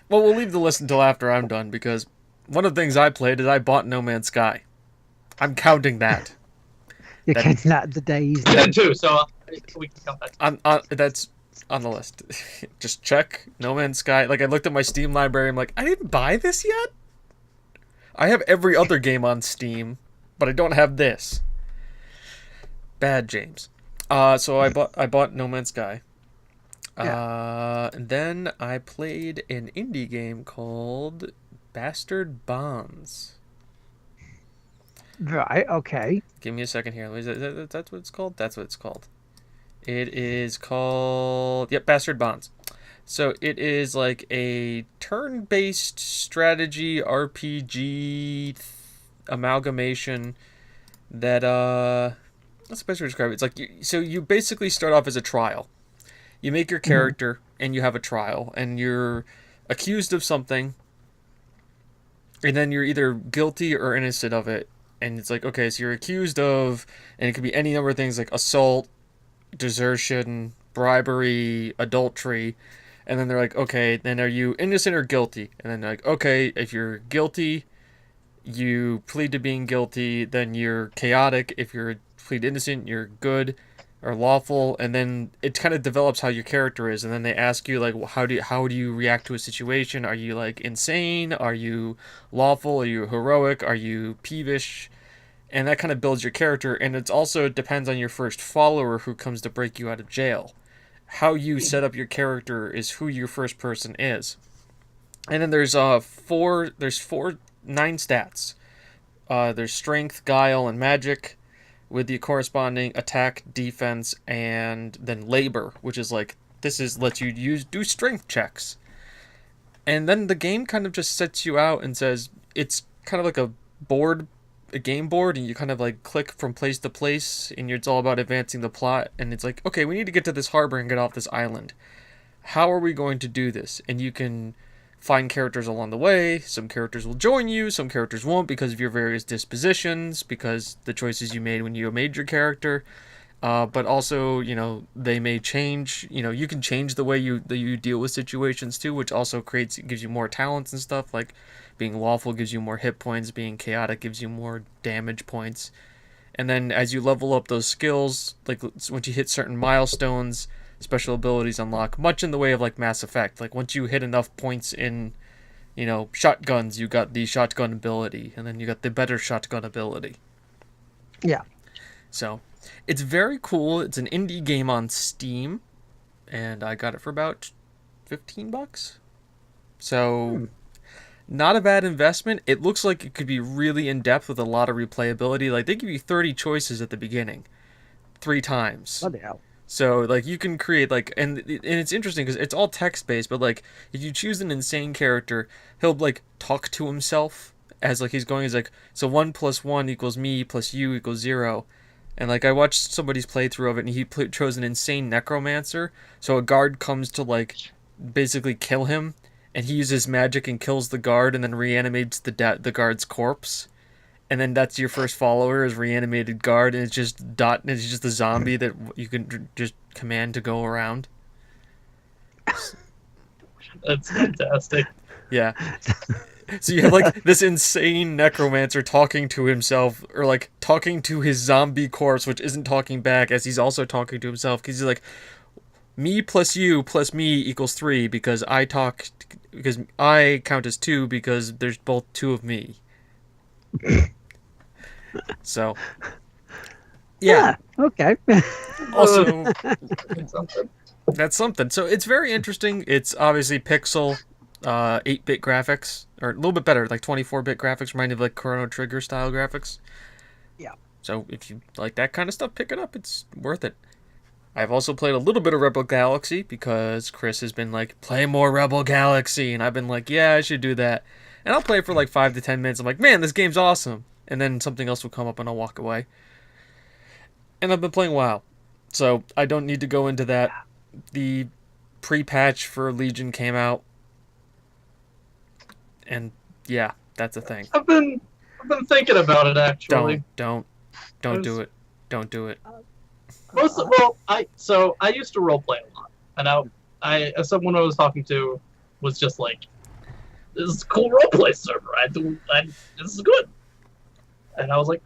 Well, we'll leave the list until after I'm done, because one of the things I played is I bought No Man's Sky. I'm counting that. You're That- counting that the days. I did too, so we can count that. That's on the list. Just check No Man's Sky. Like, I looked at my Steam library, I'm like, I didn't buy this yet? I have every other game on Steam, but I don't have this. Bad James. So I bought No Man's Sky. And then I played an indie game called Bastard Bonds. Right. Okay. Give me a second here. That's what it's called? That's what it's called. It is called... Yep, Bastard Bonds. So it is like a turn-based strategy RPG amalgamation that... What's the best way to describe it? It's like... So you basically start off as a trial. You make your character, and you have a trial, and you're accused of something, and then you're either guilty or innocent of it. And it's like, okay, so you're accused of, and it could be any number of things like assault, desertion, bribery, adultery, And then they're like, okay, then are you innocent or guilty? And then they're like, okay, if you're guilty, you plead to being guilty, then you're chaotic. If you're plead innocent, you're good or lawful. And then it kind of develops how your character is. And then they ask you like, how do you react to a situation? Are you like insane? Are you lawful? Are you heroic? Are you peevish? And that kind of builds your character. And it also depends on your first follower who comes to break you out of jail. How you set up your character is who your first person is. And then there's 9 stats. There's strength, guile, and magic, with the corresponding attack, defense, and then labor, which is like lets you do strength checks. And then the game kind of just sets you out and says it's kind of like a game board, and you kind of like click from place to place, and it's all about advancing the plot. And it's like, okay, we need to get to this harbor and get off this island. How are we going to do this? And you can find characters along the way. Some characters will join you, some characters won't because of your various dispositions, because the choices you made when you made your character. But also, they may change. You can change the way you deal with situations too, which also gives you more talents and stuff. Like being lawful gives you more hit points, being chaotic gives you more damage points. And then as you level up those skills, like once you hit certain milestones, special abilities unlock, much in the way of like Mass Effect. Like once you hit enough points in, shotguns, you got the shotgun ability, and then you got the better shotgun ability. Yeah. So it's very cool. It's an indie game on Steam, and I got it for about $15. So not a bad investment. It looks like it could be really in depth with a lot of replayability. Like they give you 30 choices at the beginning, 3 times. Bloody hell. So like you can create like, and it's interesting because it's all text based, but like if you choose an insane character, he'll like talk to himself as like he's like, so 1 + 1 = me plus you = 0. And like I watched somebody's playthrough of it, and he chose an insane necromancer. So a guard comes to like basically kill him, and he uses magic and kills the guard, and then reanimates the guard's corpse. And then that's your first follower is reanimated guard, and it's just a zombie that you can just command to go around. That's fantastic. Yeah. So you have like this insane necromancer talking to himself, or like talking to his zombie corpse, which isn't talking back, as he's also talking to himself, because he's like, me plus you plus me = 3 because I count as 2 because there's both 2 of me. So yeah, okay. Also that's something. So it's very interesting. It's obviously pixel 8-bit graphics, or a little bit better, like 24-bit graphics, reminding of like Chrono Trigger style graphics. Yeah. So if you like that kind of stuff, pick it up. It's worth it. I've also played a little bit of Rebel Galaxy because Chris has been like, play more Rebel Galaxy, and I've been like, yeah, I should do that. And I'll play it for like 5 to 10 minutes. I'm like, man, this game's awesome. And then something else will come up and I'll walk away. And I've been playing WoW, so I don't need to go into that. The pre-patch for Legion came out, and yeah, that's a thing. I've been thinking about it actually. Don't do it. Don't do it. I used to roleplay a lot, and I someone I was talking to was just like, "This is a cool roleplay server. This is good," and I was like,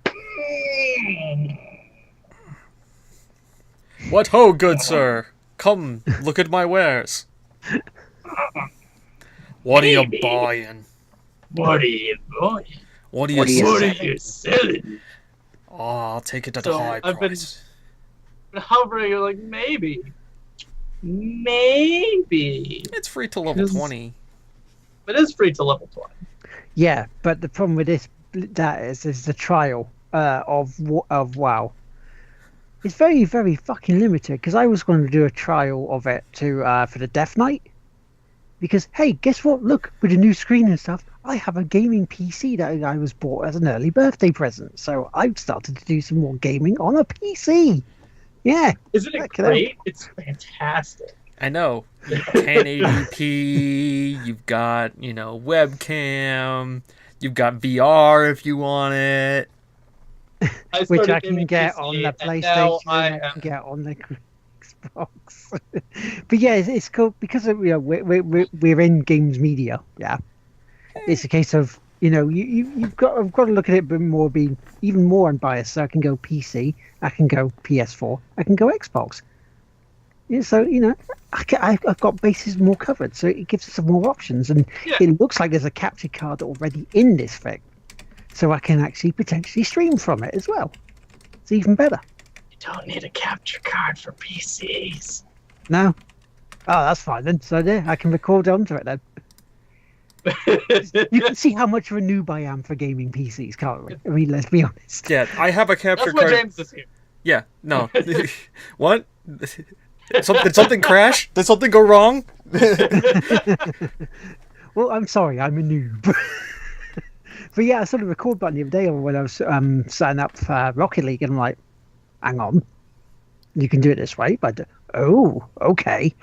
What ho, good sir? Come, look at my wares. What are you Maybe. buying? "What are you buying? What are What are you you What selling? are you selling?" Oh, I'll take it at So, a high I've been- price. Hovering, you're like, maybe. It's free to level Is- 20. It is free to level 20. Yeah, but the problem with this is the trial of WoW. It's very, very fucking limited, because I was going to do a trial of it for the Death Knight. Because, hey, guess what? Look, with the new screen and stuff, I have a gaming PC that I was bought as an early birthday present. So I've started to do some more gaming on a PC. Yeah. Isn't it Check it out. great? It's fantastic. I know. 1080p, you've got, webcam, you've got VR if you want it. I Which started I can gaming get PC, on the and now PlayStation, I I can am get on the Xbox. But yeah, it's cool because of, we're in games media. Yeah, it's a case of you've got I've got to look at it a bit more, being even more unbiased. So I can go PC, I can go PS4, I can go Xbox. Yeah, so I've got bases more covered, so it gives us some more options, and Yeah. it looks like there's a capture card already in this thing, so I can actually potentially stream from it as well. It's even better. You don't need a capture card for PCs. No, oh, that's fine then. So there, I can record onto it then. You can see how much of a noob I am for gaming PCs, can't we? I mean, let's be honest. Yeah, I have a capture That's why card. James is here. Yeah, no. What? Did something crash? Did something go wrong? Well, I'm sorry, I'm a noob. But yeah, I saw the record button the other day when I was setting up for Rocket League, and I'm like, hang on, you can do it this way, but oh, okay.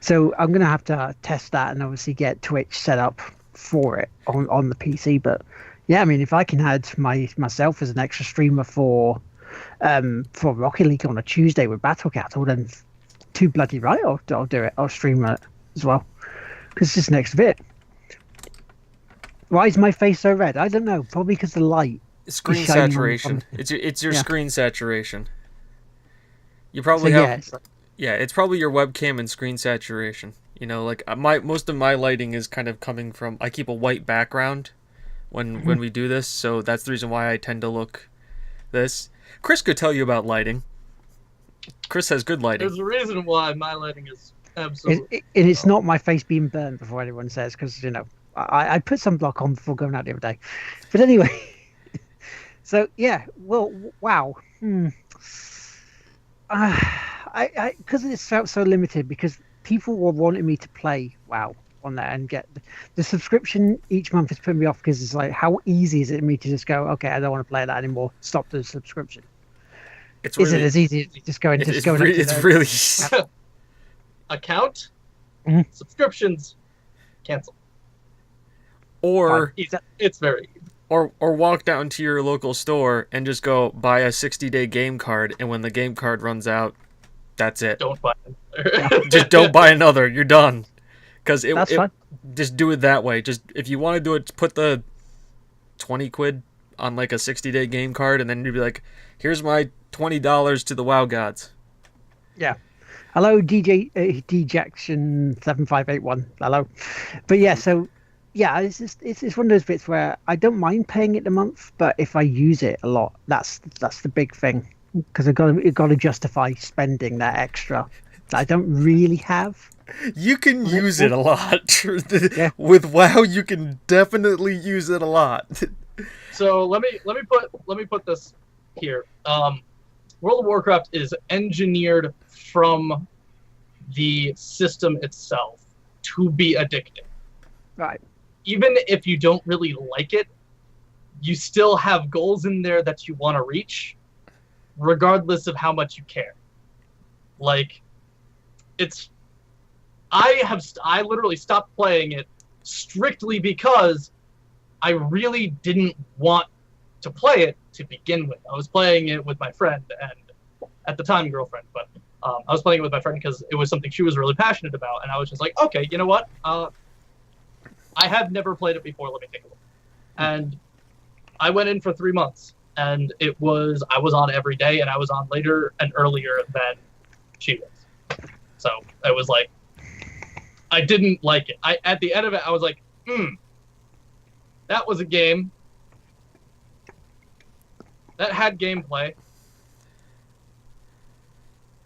So I'm gonna have to test that and obviously get Twitch set up for it on the PC. But yeah, I mean, if I can add myself as an extra streamer for Rocket League on a Tuesday with Battle Cattle, then too bloody right, I'll do it. I'll stream it as well because it's just next bit. Why is my face so red? I don't know. Probably because the light. Screen shining on- saturation. It's your Yeah. screen saturation. You So probably yeah, have it's probably your webcam and screen saturation. Like most of my lighting is kind of coming from. I keep a white background when we do this, so that's the reason why I tend to look this. Chris could tell you about lighting. Chris has good lighting. There's a reason why my lighting is absolutely. and it's not my face being burned before anyone says, because I put some block on before going out the other day. But anyway, so yeah, well, wow. I because it's felt so limited, because people were wanting me to play WoW on that and get the subscription each month is putting me off, because it's like, how easy is it for me to just go, okay, I don't want to play that anymore, stop the subscription? It's Is really, it as easy as just going it's going re- up to it's the- really Account, Mhm. subscriptions, cancel. or It's very easy. or walk down to your local store and just go buy a 60-day game card, and when the game card runs out, that's it. Don't buy it. Just don't buy another. You're done. Because That's fine. just do it that way. Just if you want to do it, put the 20 quid on like a 60-day game card, and then you'd be like, here's my $20 to the WoW gods. Yeah. Hello, DJ Dejection 7581. Hello. But yeah, so yeah, it's one of those bits where I don't mind paying it a month, but if I use it a lot, that's the big thing, because I've got to justify spending that extra that I don't really have. You can use it a lot. Yeah. With WoW, you can definitely use it a lot. So let me put this here. World of Warcraft is engineered from the system itself to be addicting. Right. Even if you don't really like it, you still have goals in there that you want to reach, regardless of how much you care. Like, I literally stopped playing it strictly because I really didn't want to play it to begin with. I was playing it with my friend, and at the time girlfriend, but I was playing it with my friend because it was something she was really passionate about, and I was just like, okay, you know what? I have never played it before. Let me take a look. And I went in for 3 months, and I was on every day, and I was on later and earlier than she was. So it was like, I didn't like it. At the end of it, I was like, that was a game that had gameplay.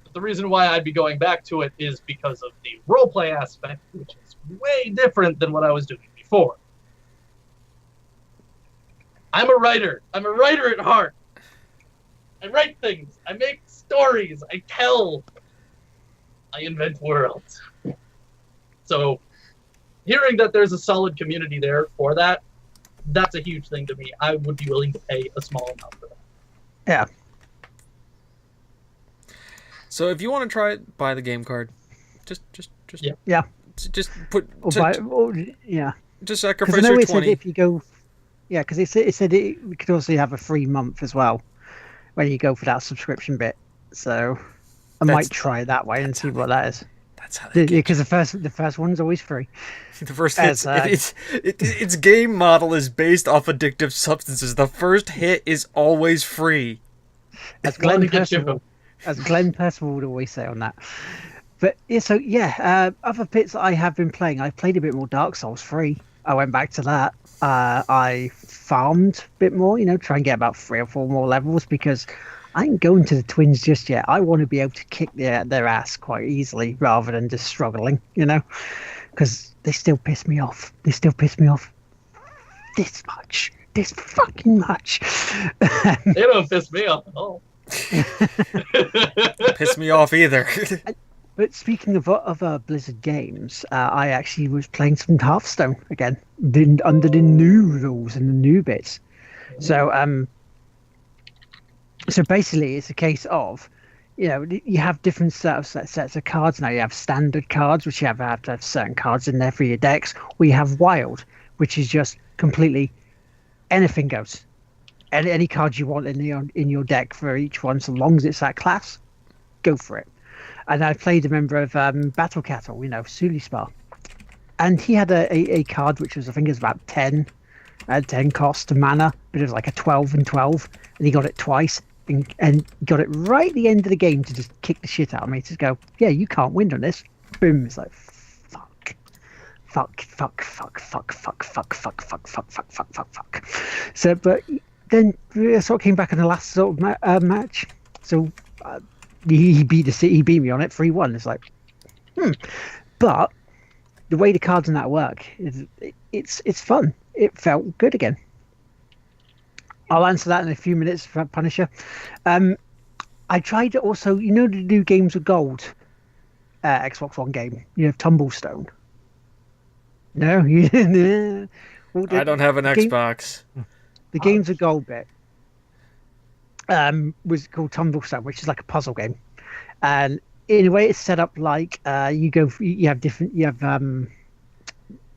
But the reason why I'd be going back to it is because of the roleplay aspect, which is way different than what I was doing before. I'm a writer. I'm a writer at heart. I write things. I make stories. I tell. I invent worlds. So, hearing that there's a solid community there for that, that's a huge thing to me. I would be willing to pay a small amount for that. Yeah. So if you want to try it, buy the game card. Just Yeah. just put Yeah. just Because sacrifice I know your it said 20. if you go, yeah, because it said we could also have a free month as well when you go for that subscription bit. So I might That's- try it that way and see what that is. That's how they get Because the first one's always free. you. The first as, hit, its game model is based off addictive substances. The first hit is always free. As Wanna Glenn get you. Percival, as Glenn Percival would always say on that. But yeah, so yeah, other bits that I have been playing. I played a bit more Dark Souls 3. I went back to that. I farmed a bit more, try and get about 3 or 4 more levels because I ain't going to the twins just yet. I want to be able to kick their ass quite easily rather than just struggling, because they still piss me off. They still piss me off this much. This fucking much. They don't piss me off at all. Piss me off either. But speaking of Blizzard games, I actually was playing some Hearthstone again, under the new rules and the new bits. So basically, it's a case of, you have different sets of cards now. You have standard cards, which you have to have certain cards in there for your decks. We have wild, which is just completely anything goes. Any cards you want in your deck for each one, so long as it's that class, go for it. And I played a member of Battle Cattle, Sulispar. And he had a card which was, I think it was about 10 cost to mana, but it was like a 12 and 12. And he got it twice and got it right at the end of the game to just kick the shit out of me. To go, yeah, you can't win on this. Boom. It's like, fuck. So, but then I sort of came back in the last sort of match. So, he beat me on it 3-1. It's like, but the way the cards in that work is it's fun. It felt good again. I'll answer that in a few minutes for Punisher. I tried to also, the new Games with Gold Xbox One game. You have Tumblestone. No, you didn't. Well, I don't have an Xbox. The Games of Gold bit was called Tumblestone, which is like a puzzle game, and in a way it's set up like you have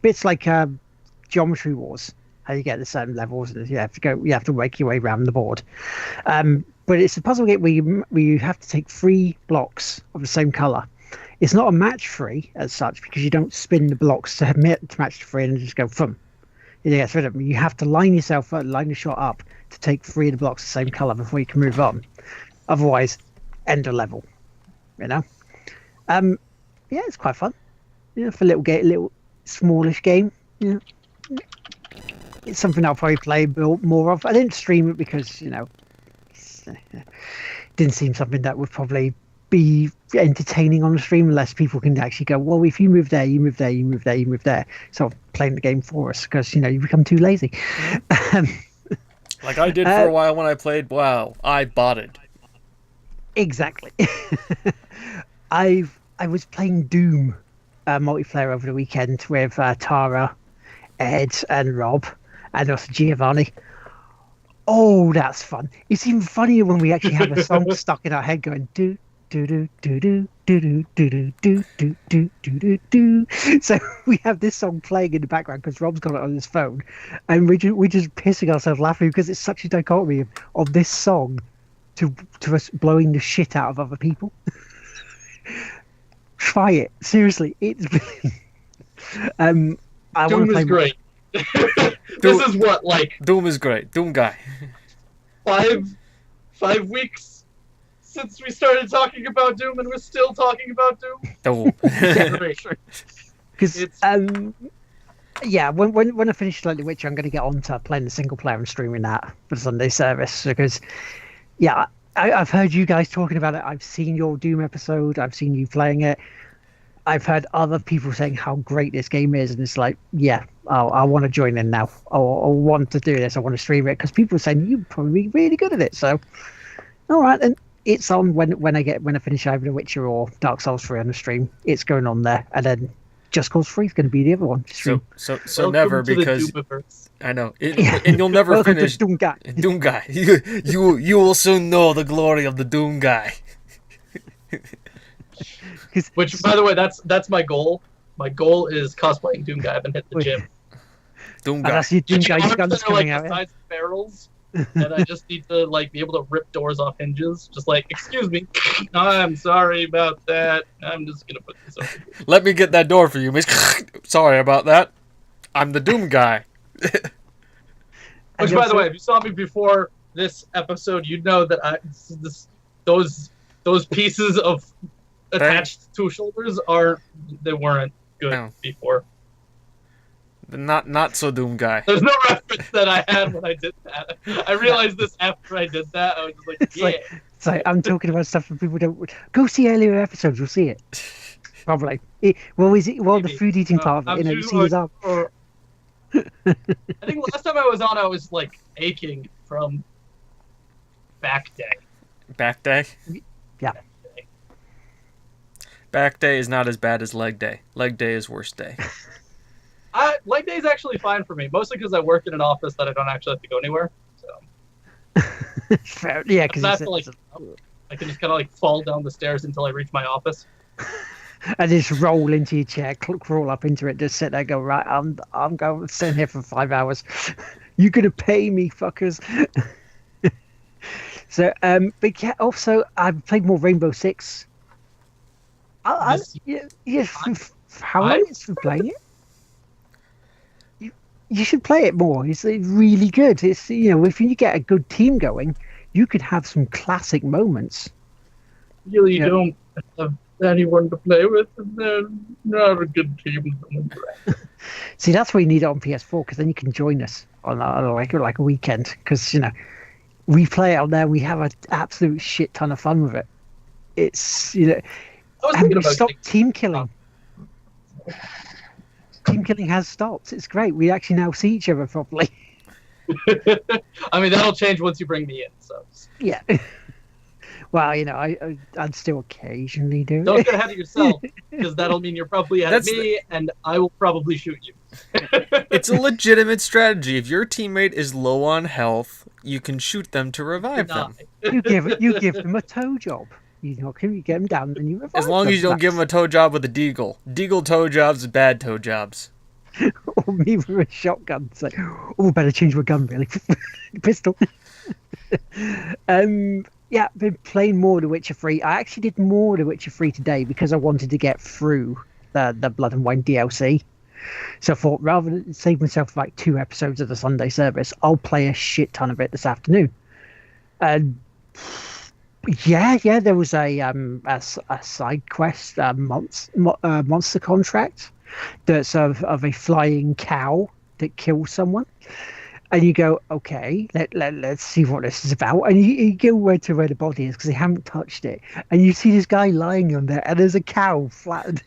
bits like Geometry Wars, how you get the certain levels and you have to make your way around the board, but it's a puzzle game where you have to take 3 blocks of the same color. It's not a match 3 as such, because you don't spin the blocks to match 3 and just go from. You get rid of them. You have to line the shot up to take 3 of the blocks the same color before you can move on. Otherwise, end of level. Yeah, it's quite fun. For a little smallish game. Yeah, it's something I'll probably play more of. I didn't stream it because didn't seem something that would probably be entertaining on the stream unless people can actually go, well, if you move there, you move there, you move there, you move there. So playing the game for us because you become too lazy. Like I did for a while when I played WoW. I bought it. Exactly. I was playing Doom multiplayer over the weekend with Tara, Ed, and Rob, and also Giovanni. Oh, that's fun! It's even funnier when we actually have a song stuck in our head going do do do do do do do do do do do do do do. So we have this song playing in the background because Rob's got it on his phone, and we're just pissing ourselves laughing because it's such a dichotomy of this song to us blowing the shit out of other people. Try it, seriously, it's brilliant. I Doom is great. This is what, like, Doom is great. Doom guy. 5 weeks since we started talking about Doom, and we're still talking about Doom. Doom. Because yeah, when I finish Slowly Witcher, I'm going to get on to playing the single player and streaming that for the Sunday service. Because yeah, I've heard you guys talking about it. I've seen your Doom episode. I've seen you playing it. I've heard other people saying how great this game is, and it's like, yeah, I want to join in now. I want to do this. I want to stream it because people are saying you're probably really good at it. So, all right, and it's on when I finish either The Witcher or Dark Souls 3 on the stream. It's going on there, and then Just Cause 3 is going to be the other one. So Welcome never, to the because Doomiverse. I know, and you'll never Welcome finish to Doom Guy. Doom guy. You will soon know the glory of the Doom guy. Which, by the way, that's my goal. My goal is cosplaying Doom Guy. I haven't hit the gym. Doom And guy. that's your Doom Guy Arms guns that are, like, coming out. the size of barrels. and I just need to like be able to rip doors off hinges. Just like, excuse me, I'm sorry about that. I'm just gonna put this over here. Let me get that door for you, miss. Sorry about that. I'm the Doom guy. Which, by the way, if you saw me before this episode, you'd know that those pieces of attached to shoulders they weren't good No. before. The not so Doom guy. There's no reference that I had when I did that. I realized this after I did that. I was just like, It's yeah. like- So I'm talking about stuff that people don't go see earlier episodes. You'll see it. Probably. The Maybe. food eating part of it, you see his arm. I think last time I was on, I was like aching from back day. Back day? Yeah. Back day is not as bad as leg day. Leg day is worst day. Leg day is actually fine for me, mostly because I work in an office that I don't actually have to go anywhere. So Fair. Yeah, I have to, like, I can just kind of like fall down the stairs until I reach my office. and just roll into your chair, crawl up into it, just sit there, go right. I'm going sitting here for 5 hours. You're gonna pay me, fuckers. So, but yeah, also I've played more Rainbow Six. How long is for playing it? You should play it more. It's really good. It's if you get a good team going, you could have some classic moments. Really don't have anyone to play with, and they're not a good team. See, that's why you need it on PS4, because then you can join us on like a weekend. Because we play it on there, we have an absolute shit ton of fun with it. It's I was and thinking we about stopped team killing. Team killing has stopped. It's great. We actually now see each other properly. I mean, that'll change once you bring me in. So Yeah. Well, I'd still occasionally do don't it. get ahead of yourself, because that'll mean you're probably ahead of That's me, and I will probably shoot you. It's a legitimate strategy. If your teammate is low on health, you can shoot them to revive them. You give them a toe job. You get them down and you revive As long them. as you don't give them a toe job with a deagle. Deagle toe jobs is bad toe jobs. Or me with a shotgun. It's like, oh, better change my gun, really. Pistol. Yeah, been playing more The Witcher 3. I actually did more The Witcher 3 today because I wanted to get through the Blood and Wine DLC. So I thought, rather than save myself like 2 episodes of the Sunday service, I'll play a shit ton of it this afternoon. Yeah, there was a side quest, monster contract that's of a flying cow that kills someone. And you go, okay, let's see what this is about. And you go where the body is because they haven't touched it. And you see this guy lying on there, and there's a cow flattened.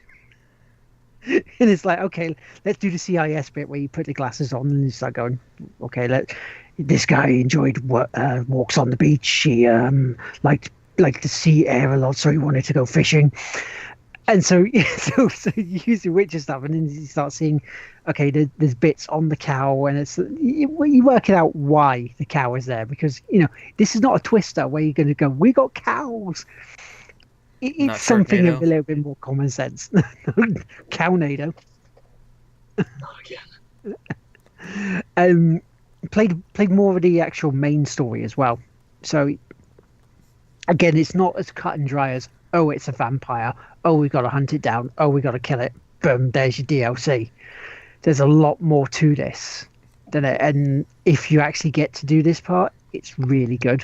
And it's like, okay, let's do the CIS bit where you put the glasses on and you start going, okay, this guy enjoyed walks on the beach. He liked the sea air a lot, so he wanted to go fishing. And so you use the Witcher stuff, and then you start seeing, okay, there's bits on the cow, and you work it out why the cow is there, because this is not a Twister where you're going to go, we got cows. It's something of a little bit more common sense. Cownado. Not again. Played more of the actual main story as well. So again, it's not as cut and dry as, oh, it's a vampire. Oh, we got to hunt it down. Oh, we got to kill it. Boom, there's your DLC. There's a lot more to this than it. And if you actually get to do this part, it's really good.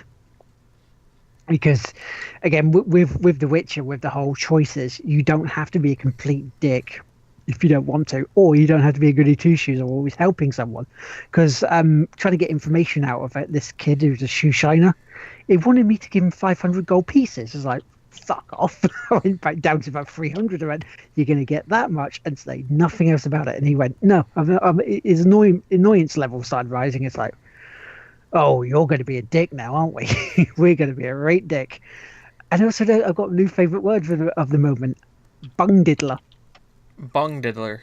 Because, again, with The Witcher, with the whole choices, you don't have to be a complete dick if you don't want to, or you don't have to be a goody two-shoes or always helping someone. Because trying to get information out of it, this kid who's a shoe shiner, he wanted me to give him 500 gold pieces. It's like, fuck off. I went back down to about 300. I went, you're going to get that much, and say nothing else about it. And he went, no. His annoyance level started rising. It's like, oh, you're going to be a dick now, aren't we? We're going to be a right dick. And also, I've got a new favourite word of the moment. Bung diddler. Bung diddler.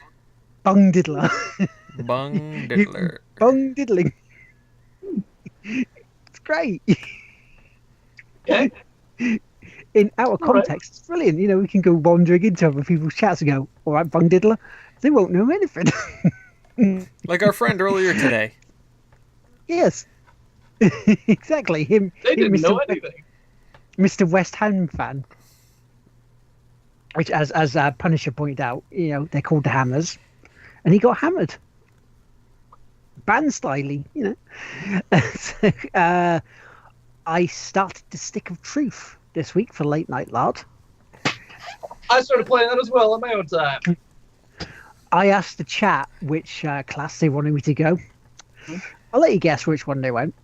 Bung diddler. Bung diddler. Bung diddling. It's great. Okay. In out of context, it's brilliant. We can go wandering into other people's chats and go, all right, bung diddler. They won't know anything. Like our friend earlier today. Yes. Exactly. Him. They him, didn't know Mr. anything. Mr. West Ham fan. Which, as Punisher pointed out, they're called the Hammers, and he got hammered. Band styly, So, I started the Stick of Truth this week for Late Night Lard. I started playing that as well on my own time. I asked the chat which class they wanted me to go. I'll let you guess which one they went.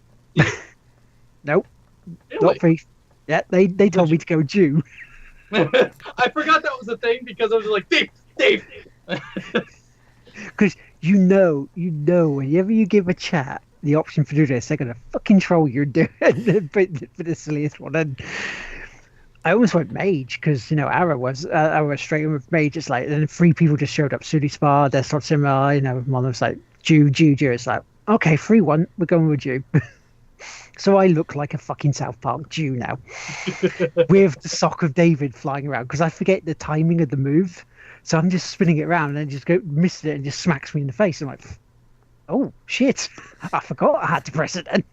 Nope, Really? not free. Yeah, they told me to go Jew. I forgot that was a thing because I was like, Dave. Because whenever you give a chat the option for do this, they're gonna fucking troll you doing for the silliest one. And I almost went mage because Ara was straight in with mage. It's like, and then 3 people just showed up: Sudi Spa, Desktop Cinema. One was like Jew. It's like, okay, 3-1, we're going with Jew. So I look like a fucking South Park Jew now, with the sock of David flying around because I forget the timing of the move. So I'm just spinning it around and then just missed it and just smacks me in the face. I'm like, oh shit, I forgot I had to press it then.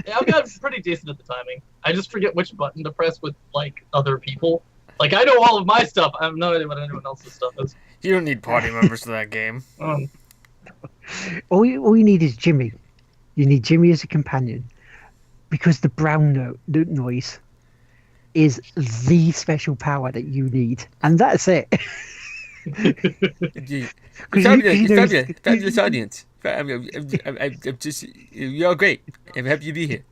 Yeah, I've got pretty decent at the timing. I just forget which button to press with like other people. Like I know all of my stuff. I have no idea what anyone else's stuff is. You don't need party members for that game. All you need is Jimmy. You need Jimmy as a companion because the brown noise is the special power that you need, and that's it. Fabulous audience. I'm just, you're great. I'm happy to be here.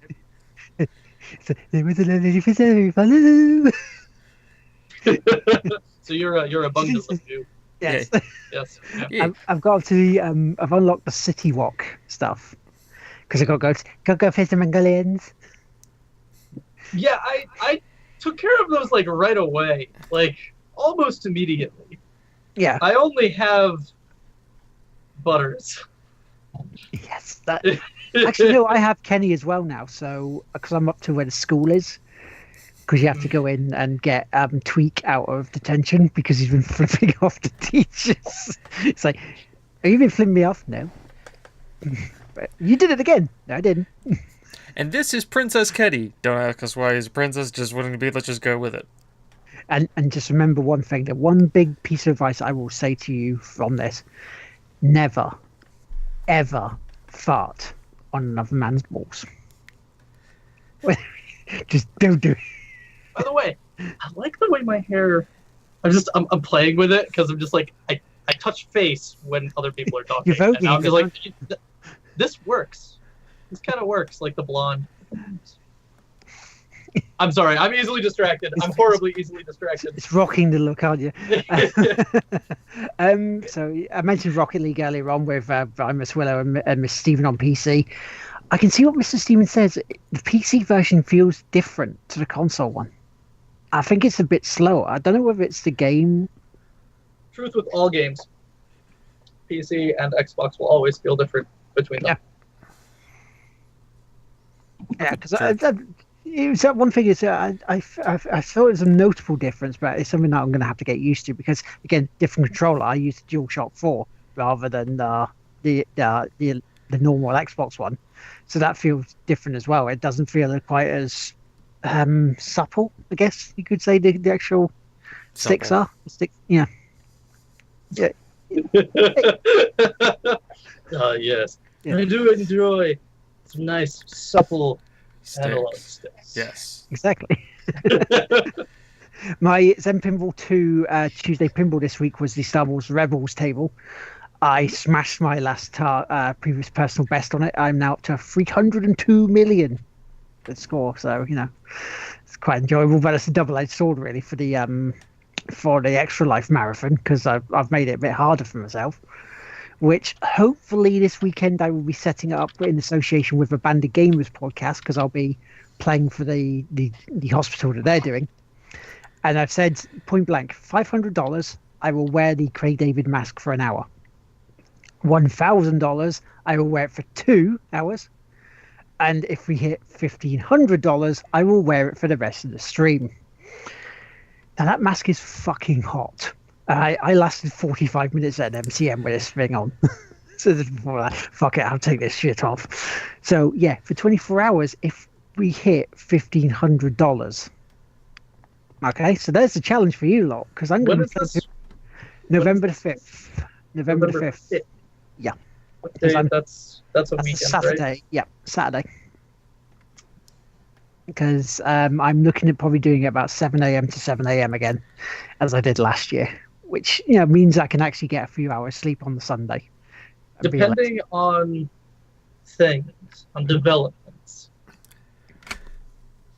So you're a Bungus Jew. Yes. Yes. Yeah. I've got to I've unlocked the City Walk stuff because I gotta go face the Mongolians. Yeah, I took care of those like right away, like almost immediately. Yeah. I only have Butters. Yes. Actually, no, I have Kenny as well now. So because I'm up to where the school is, because you have to go in and get Tweak out of detention because he's been flipping off the teachers. It's like, have you been flipping me off? No. But you did it again. No, I didn't. And this is Princess Ketty. Don't ask us why he's a princess, just wouldn't be, let's just go with it. And just remember one thing, that one big piece of advice I will say to you from this: never, ever fart on another man's balls. Just don't do it. By the way, I like the way my hair. I'm playing with it because I'm just like I touch face when other people are talking. You're voting, and I'm just like, this works. This kind of works, like the blonde. I'm sorry, I'm easily distracted. I'm horribly easily distracted. It's rocking the look, aren't you? So I mentioned Rocket League earlier on with Miss Willow and Miss Steven on PC. I can see what Mr. Steven says. The PC version feels different to the console one. I think it's a bit slower. I don't know whether it's the game. Truth with all games, PC and Xbox will always feel different between them. Yeah, because it was that one thing is I thought it was a notable difference, but it's something that I'm going to have to get used to because again, different controller. I used the DualShock 4 rather than the normal Xbox one, so that feels different as well. It doesn't feel quite as supple, I guess you could say the actual sticks are. Yeah. Yes. Yeah. I do enjoy some nice, supple analog sticks. Yes. Exactly. My Zen Pinball 2 Tuesday Pinball this week was the Star Wars Rebels table. I smashed my last previous personal best on it. I'm now up to 302 million the score, so it's quite enjoyable. But it's a double-edged sword, really, for the Extra Life marathon because I've made it a bit harder for myself. Which hopefully this weekend I will be setting up in association with a Banded Gamers podcast because I'll be playing for the hospital that they're doing. And I've said point blank, $500, I will wear the Craig David mask for an hour. $1,000, I will wear it for 2 hours. And if we hit $1,500, I will wear it for the rest of the stream. Now that mask is fucking hot. I lasted 45 minutes at MCM with this thing on. So before that, fuck it, I'll take this shit off. So yeah, for 24 hours, if we hit $1,500. Okay, so there's the challenge for you lot, because I'm going When to is be this? November the 5th. November the 5th. Yeah. What Because day? I'm- That's a That's a weekend, Saturday. right? Yeah, Saturday. Because I'm looking at probably doing it about 7 a.m. to 7 a.m. again, as I did last year, which means I can actually get a few hours sleep on the Sunday. And be like, Depending on things, on developments,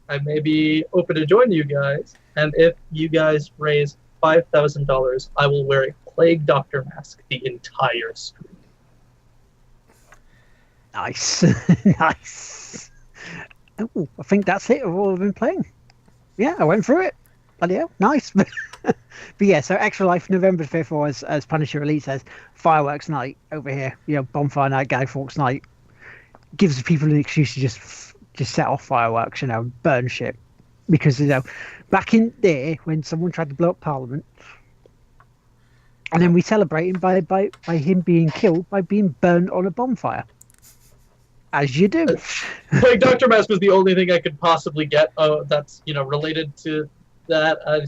I may be open to join you guys, and if you guys raise $5,000, I will wear a Plague Doctor mask the entire stream. nice, nice. Oh, I think that's it of all I've been playing. Yeah, I went through it. Bloody hell, nice. But yeah, so Extra Life, November 5th, or as Punisher Elite says, fireworks night over here. Bonfire night, Guy Fawkes night. Gives people an excuse to just set off fireworks, burn shit. Because, back in there, when someone tried to blow up Parliament, and then we celebrate him by him being killed by being burned on a bonfire. As you do. Plague Doctor mask was the only thing I could possibly get. That's related to that. I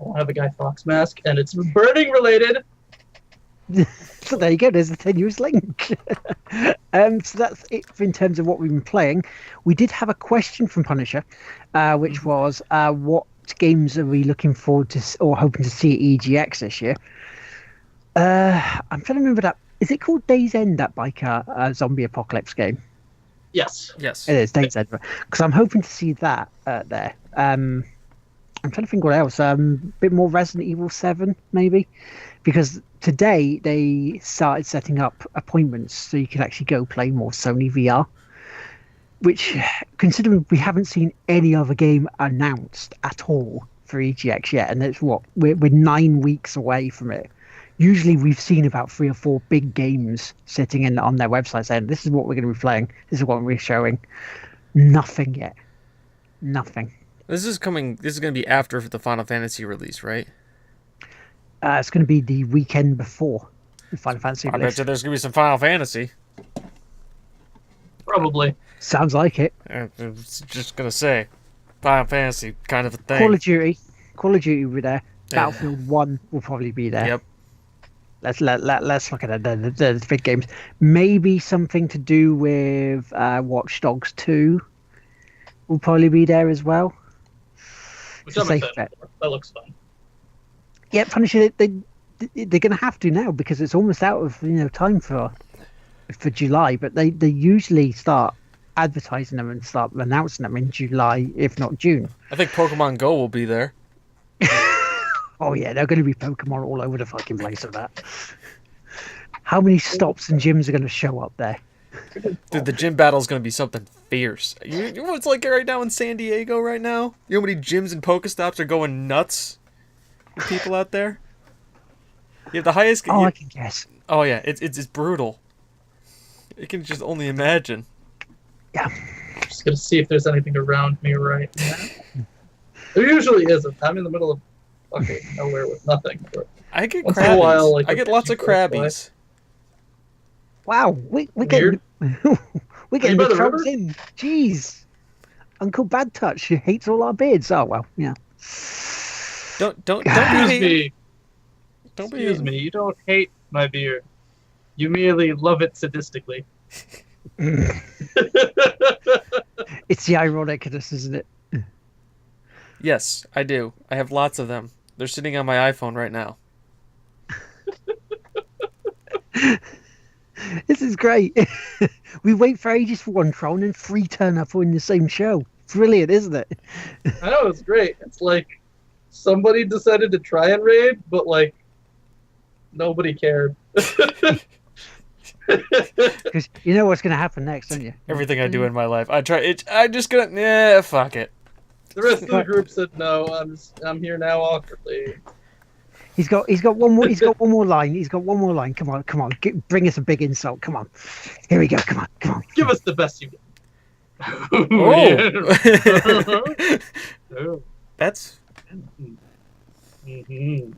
don't have a Guy Fawkes mask, and it's burning related. So there you go. There's a tenuous link. So that's it in terms of what we've been playing. We did have a question from Punisher, which was, what games are we looking forward to or hoping to see at EGX this year? I'm trying to remember that. Is it called Days End, that biker zombie apocalypse game? Yes. Yes. It is Days End, because I'm hoping to see that there. I'm trying to think what else. A bit more Resident Evil 7, maybe, because today they started setting up appointments so you can actually go play more Sony VR. Which, considering we haven't seen any other game announced at all for EGX yet, and it's we're 9 weeks away from it. Usually we've seen about 3 or 4 big games sitting on their website saying, this is what we're going to be playing, this is what we're showing. Nothing yet. Nothing. This is going to be after the Final Fantasy release, right? It's going to be the weekend before the Final Fantasy I release. bet you there's going to be some Final Fantasy. Probably. Sounds like it. I was just going to say, Final Fantasy kind of a thing. Call of Duty will be there. Battlefield 1 will probably be there. Yep. Let's look at the big games. Maybe something to do with Watch Dogs 2 will probably be there as well. Which It's a I'm safe excited bet. for. That looks fun. Yeah, Punisher, they're going to have to now because it's almost out of time for July. But they usually start advertising them and start announcing them in July, if not June. I think Pokemon Go will be there. Oh yeah, they're going to be Pokemon all over the fucking place of that. How many stops and gyms are going to show up there? Dude, the gym battle is going to be something fierce. You know what it's like right now in San Diego right now? You know how many gyms and Pokestops are going nuts with people out there? You have the highest... I can guess. Oh yeah, it's brutal. You can just only imagine. Yeah. Just gonna see if there's anything around me right now. There usually isn't. I'm in the middle of fucking nowhere with nothing. But I get once in a while, crabbies. like, I a get lots of picture goes by. crabbies. Wow, we're getting we're getting by the the trolls river? in. Jeez, Uncle Bad Touch who hates all our beards. Oh well, yeah. Don't be Excuse hating. me. Don't be Excuse hating. me. You don't hate my beard. You merely love it sadistically. It's the ironicness, isn't it? Yes, I do. I have lots of them. They're sitting on my iPhone right now. This is great. We wait for ages for one troll and then 3 turn up in the same show. Brilliant, isn't it? I know, it's great. It's like somebody decided to try and raid, but like nobody cared. Because you know what's going to happen next, don't you? Everything I do in my life, I try. I just gonna. Yeah, fuck it. The rest of the group said no. I'm here now awkwardly. He's got one more. He's got one more line. He's got one more line. Come on. Bring us a big insult. Come on. Here we go. Come on. Give us the best you can. Oh, that's Mhm.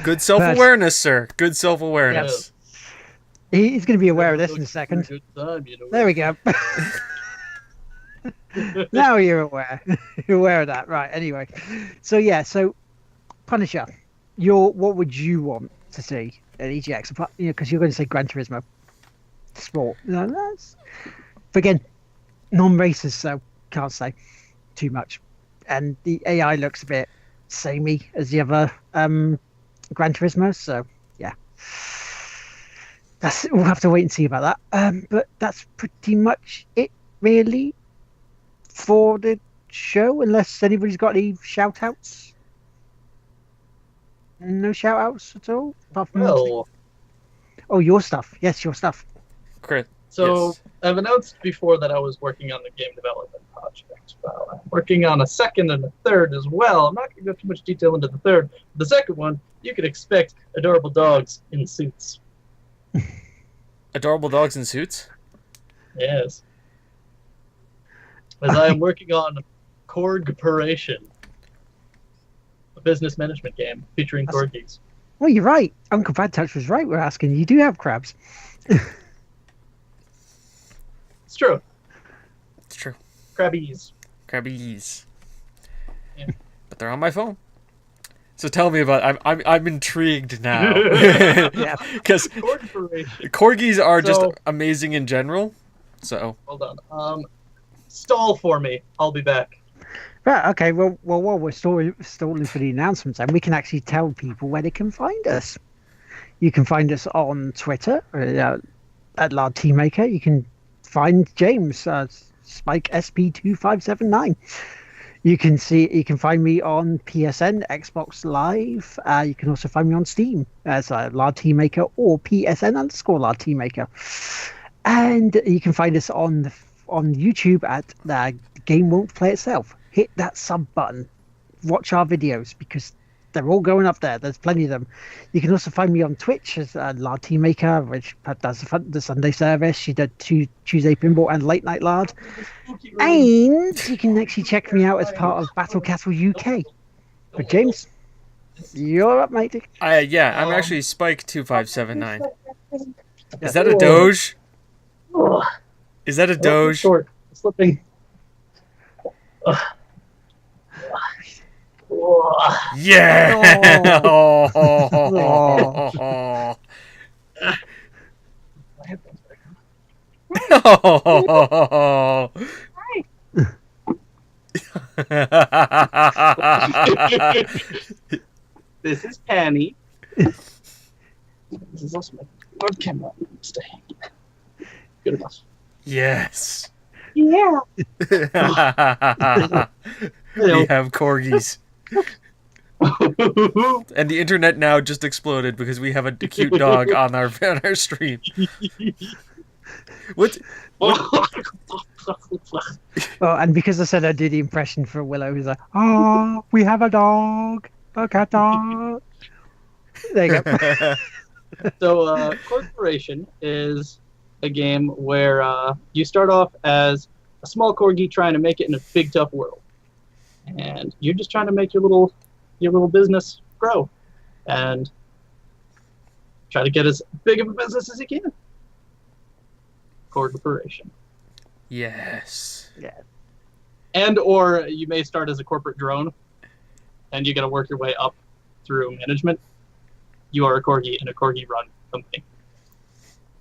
Good self-awareness, sir. Good self-awareness. He's going to be aware of this in a second. Good time, you know. There we go. Now you're aware. You're aware of that, right? Anyway, so Punisher, what would you want to see at EGX? Because you're going to say Gran Turismo Sport. But again, non-racers, so can't say too much. And the AI looks a bit samey as the other Gran Turismo, so yeah. We'll have to wait and see about that. But that's pretty much it, really, for the show, unless anybody's got any shout outs. No shout outs at all? Apart from your stuff. Yes, your stuff. Great. So Yes. I've announced before that I was working on the game development project. Well, I'm working on a second and a third as well. I'm not going to go too much detail into the third. The second one, you can expect adorable dogs in suits. Adorable dogs in suits? Yes. As I am working on Corporation, a business management game featuring corgis. Well, you're right. Uncle Bad Touch was right. We're asking. You do have crabs. It's true. It's true. Crabbies. Crabbies. Yeah. But they're on my phone. So tell me about. I'm intrigued now. Yeah. Because Corporation. corgis are just So- amazing in general. So Hold on. Stall for me. I'll be back. Right. Okay. Well, while we're stalling for the announcements, and we can actually tell people where they can find us. You can find us on Twitter at Lard Teammaker. You can find James Spike SP2579. You can find me on PSN, Xbox Live. You can also find me on Steam as Lard Teammaker or PSN_Lard Teammaker. And you can find us on YouTube at The Game Won't Play Itself. Hit that sub button. Watch our videos because they're all going up there. There's plenty of them. You can also find me on Twitch as Lard Teammaker, which does the Sunday service. She did Tuesday Pinball and Late Night Lard. And you can actually check me out as part of Battle Castle UK. But James, you're up, mate. I'm actually Spike2579. Is that a Doge? Is that a Doge? Short. Slipping. Yeah. Oh. This is Penny. This is also my web camera. Stay. Good enough. Yes. Yeah. We have corgis. And the internet now just exploded because we have a cute dog on our stream. What? Oh, and because I said I did the impression for Willow, he's like, "Oh, we have a dog, a cat dog." There you go. So, Corporation is a game where you start off as a small corgi trying to make it in a big tough world, and you're just trying to make your little business grow, and try to get as big of a business as you can. Corporation. Yes. And or you may start as a corporate drone, and you got to work your way up through management. You are a corgi in a corgi-run company,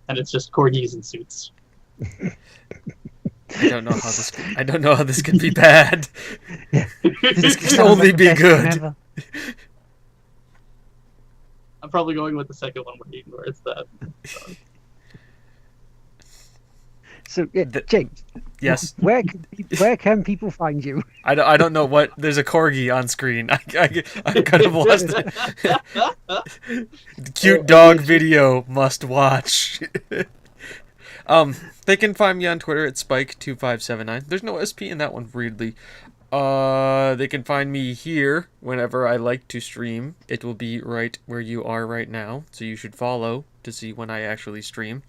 and it's just corgis in suits. I don't know how this could be bad. This can sounds only like be the best game good. ever. I'm probably going with the second one where it's that. So, James, Yes. where can people find you? I don't know what. There's a corgi on screen. I'm kind of lost. Cute dog video must watch. They can find me on Twitter at Spike2579. There's no SP in that one, weirdly. They can find me here whenever I like to stream. It will be right where you are right now, so you should follow to see when I actually stream.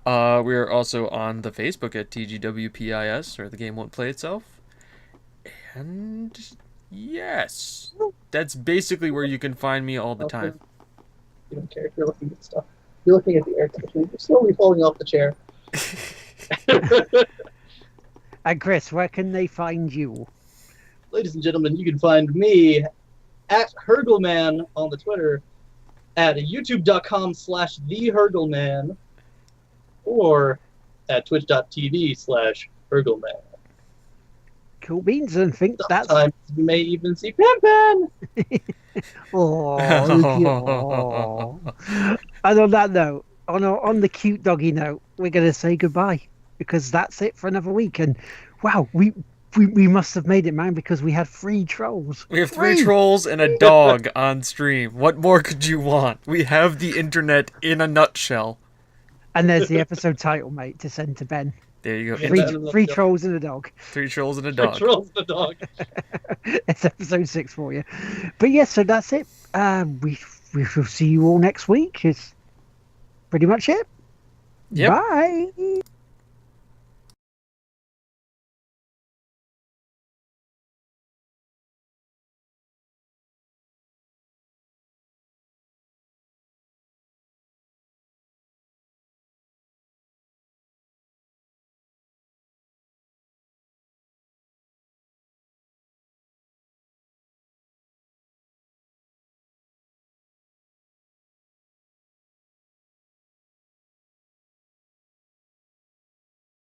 We are also on the Facebook at TGWPIS, or The Game Won't Play Itself. And yes. That's basically where you can find me all the time. You don't care if you're looking at stuff. You're looking at the air conditioning. You're slowly falling off the chair. And Chris, where can they find you? Ladies and gentlemen, you can find me at Hurgleman on the Twitter, at youtube.com/theHurgleman, or at twitch.tv/Hurgleman. Cool beans, and think that's Sometimes you may even see Pimpin. oh, and on that note, on the cute doggy note, we're gonna say goodbye because that's it for another week. And wow, we must have made it, man, because we had 3 trolls. We have 3 trolls and a dog on stream. What more could you want? We have the internet in a nutshell. And there's the episode title, mate, to send to Ben. There you go. Yeah. Three trolls and a dog. 3 trolls and a dog. Trolls the dog. It's episode 6 for you. But yes, so that's it. We shall see you all next week. It's pretty much it. Yep. Bye.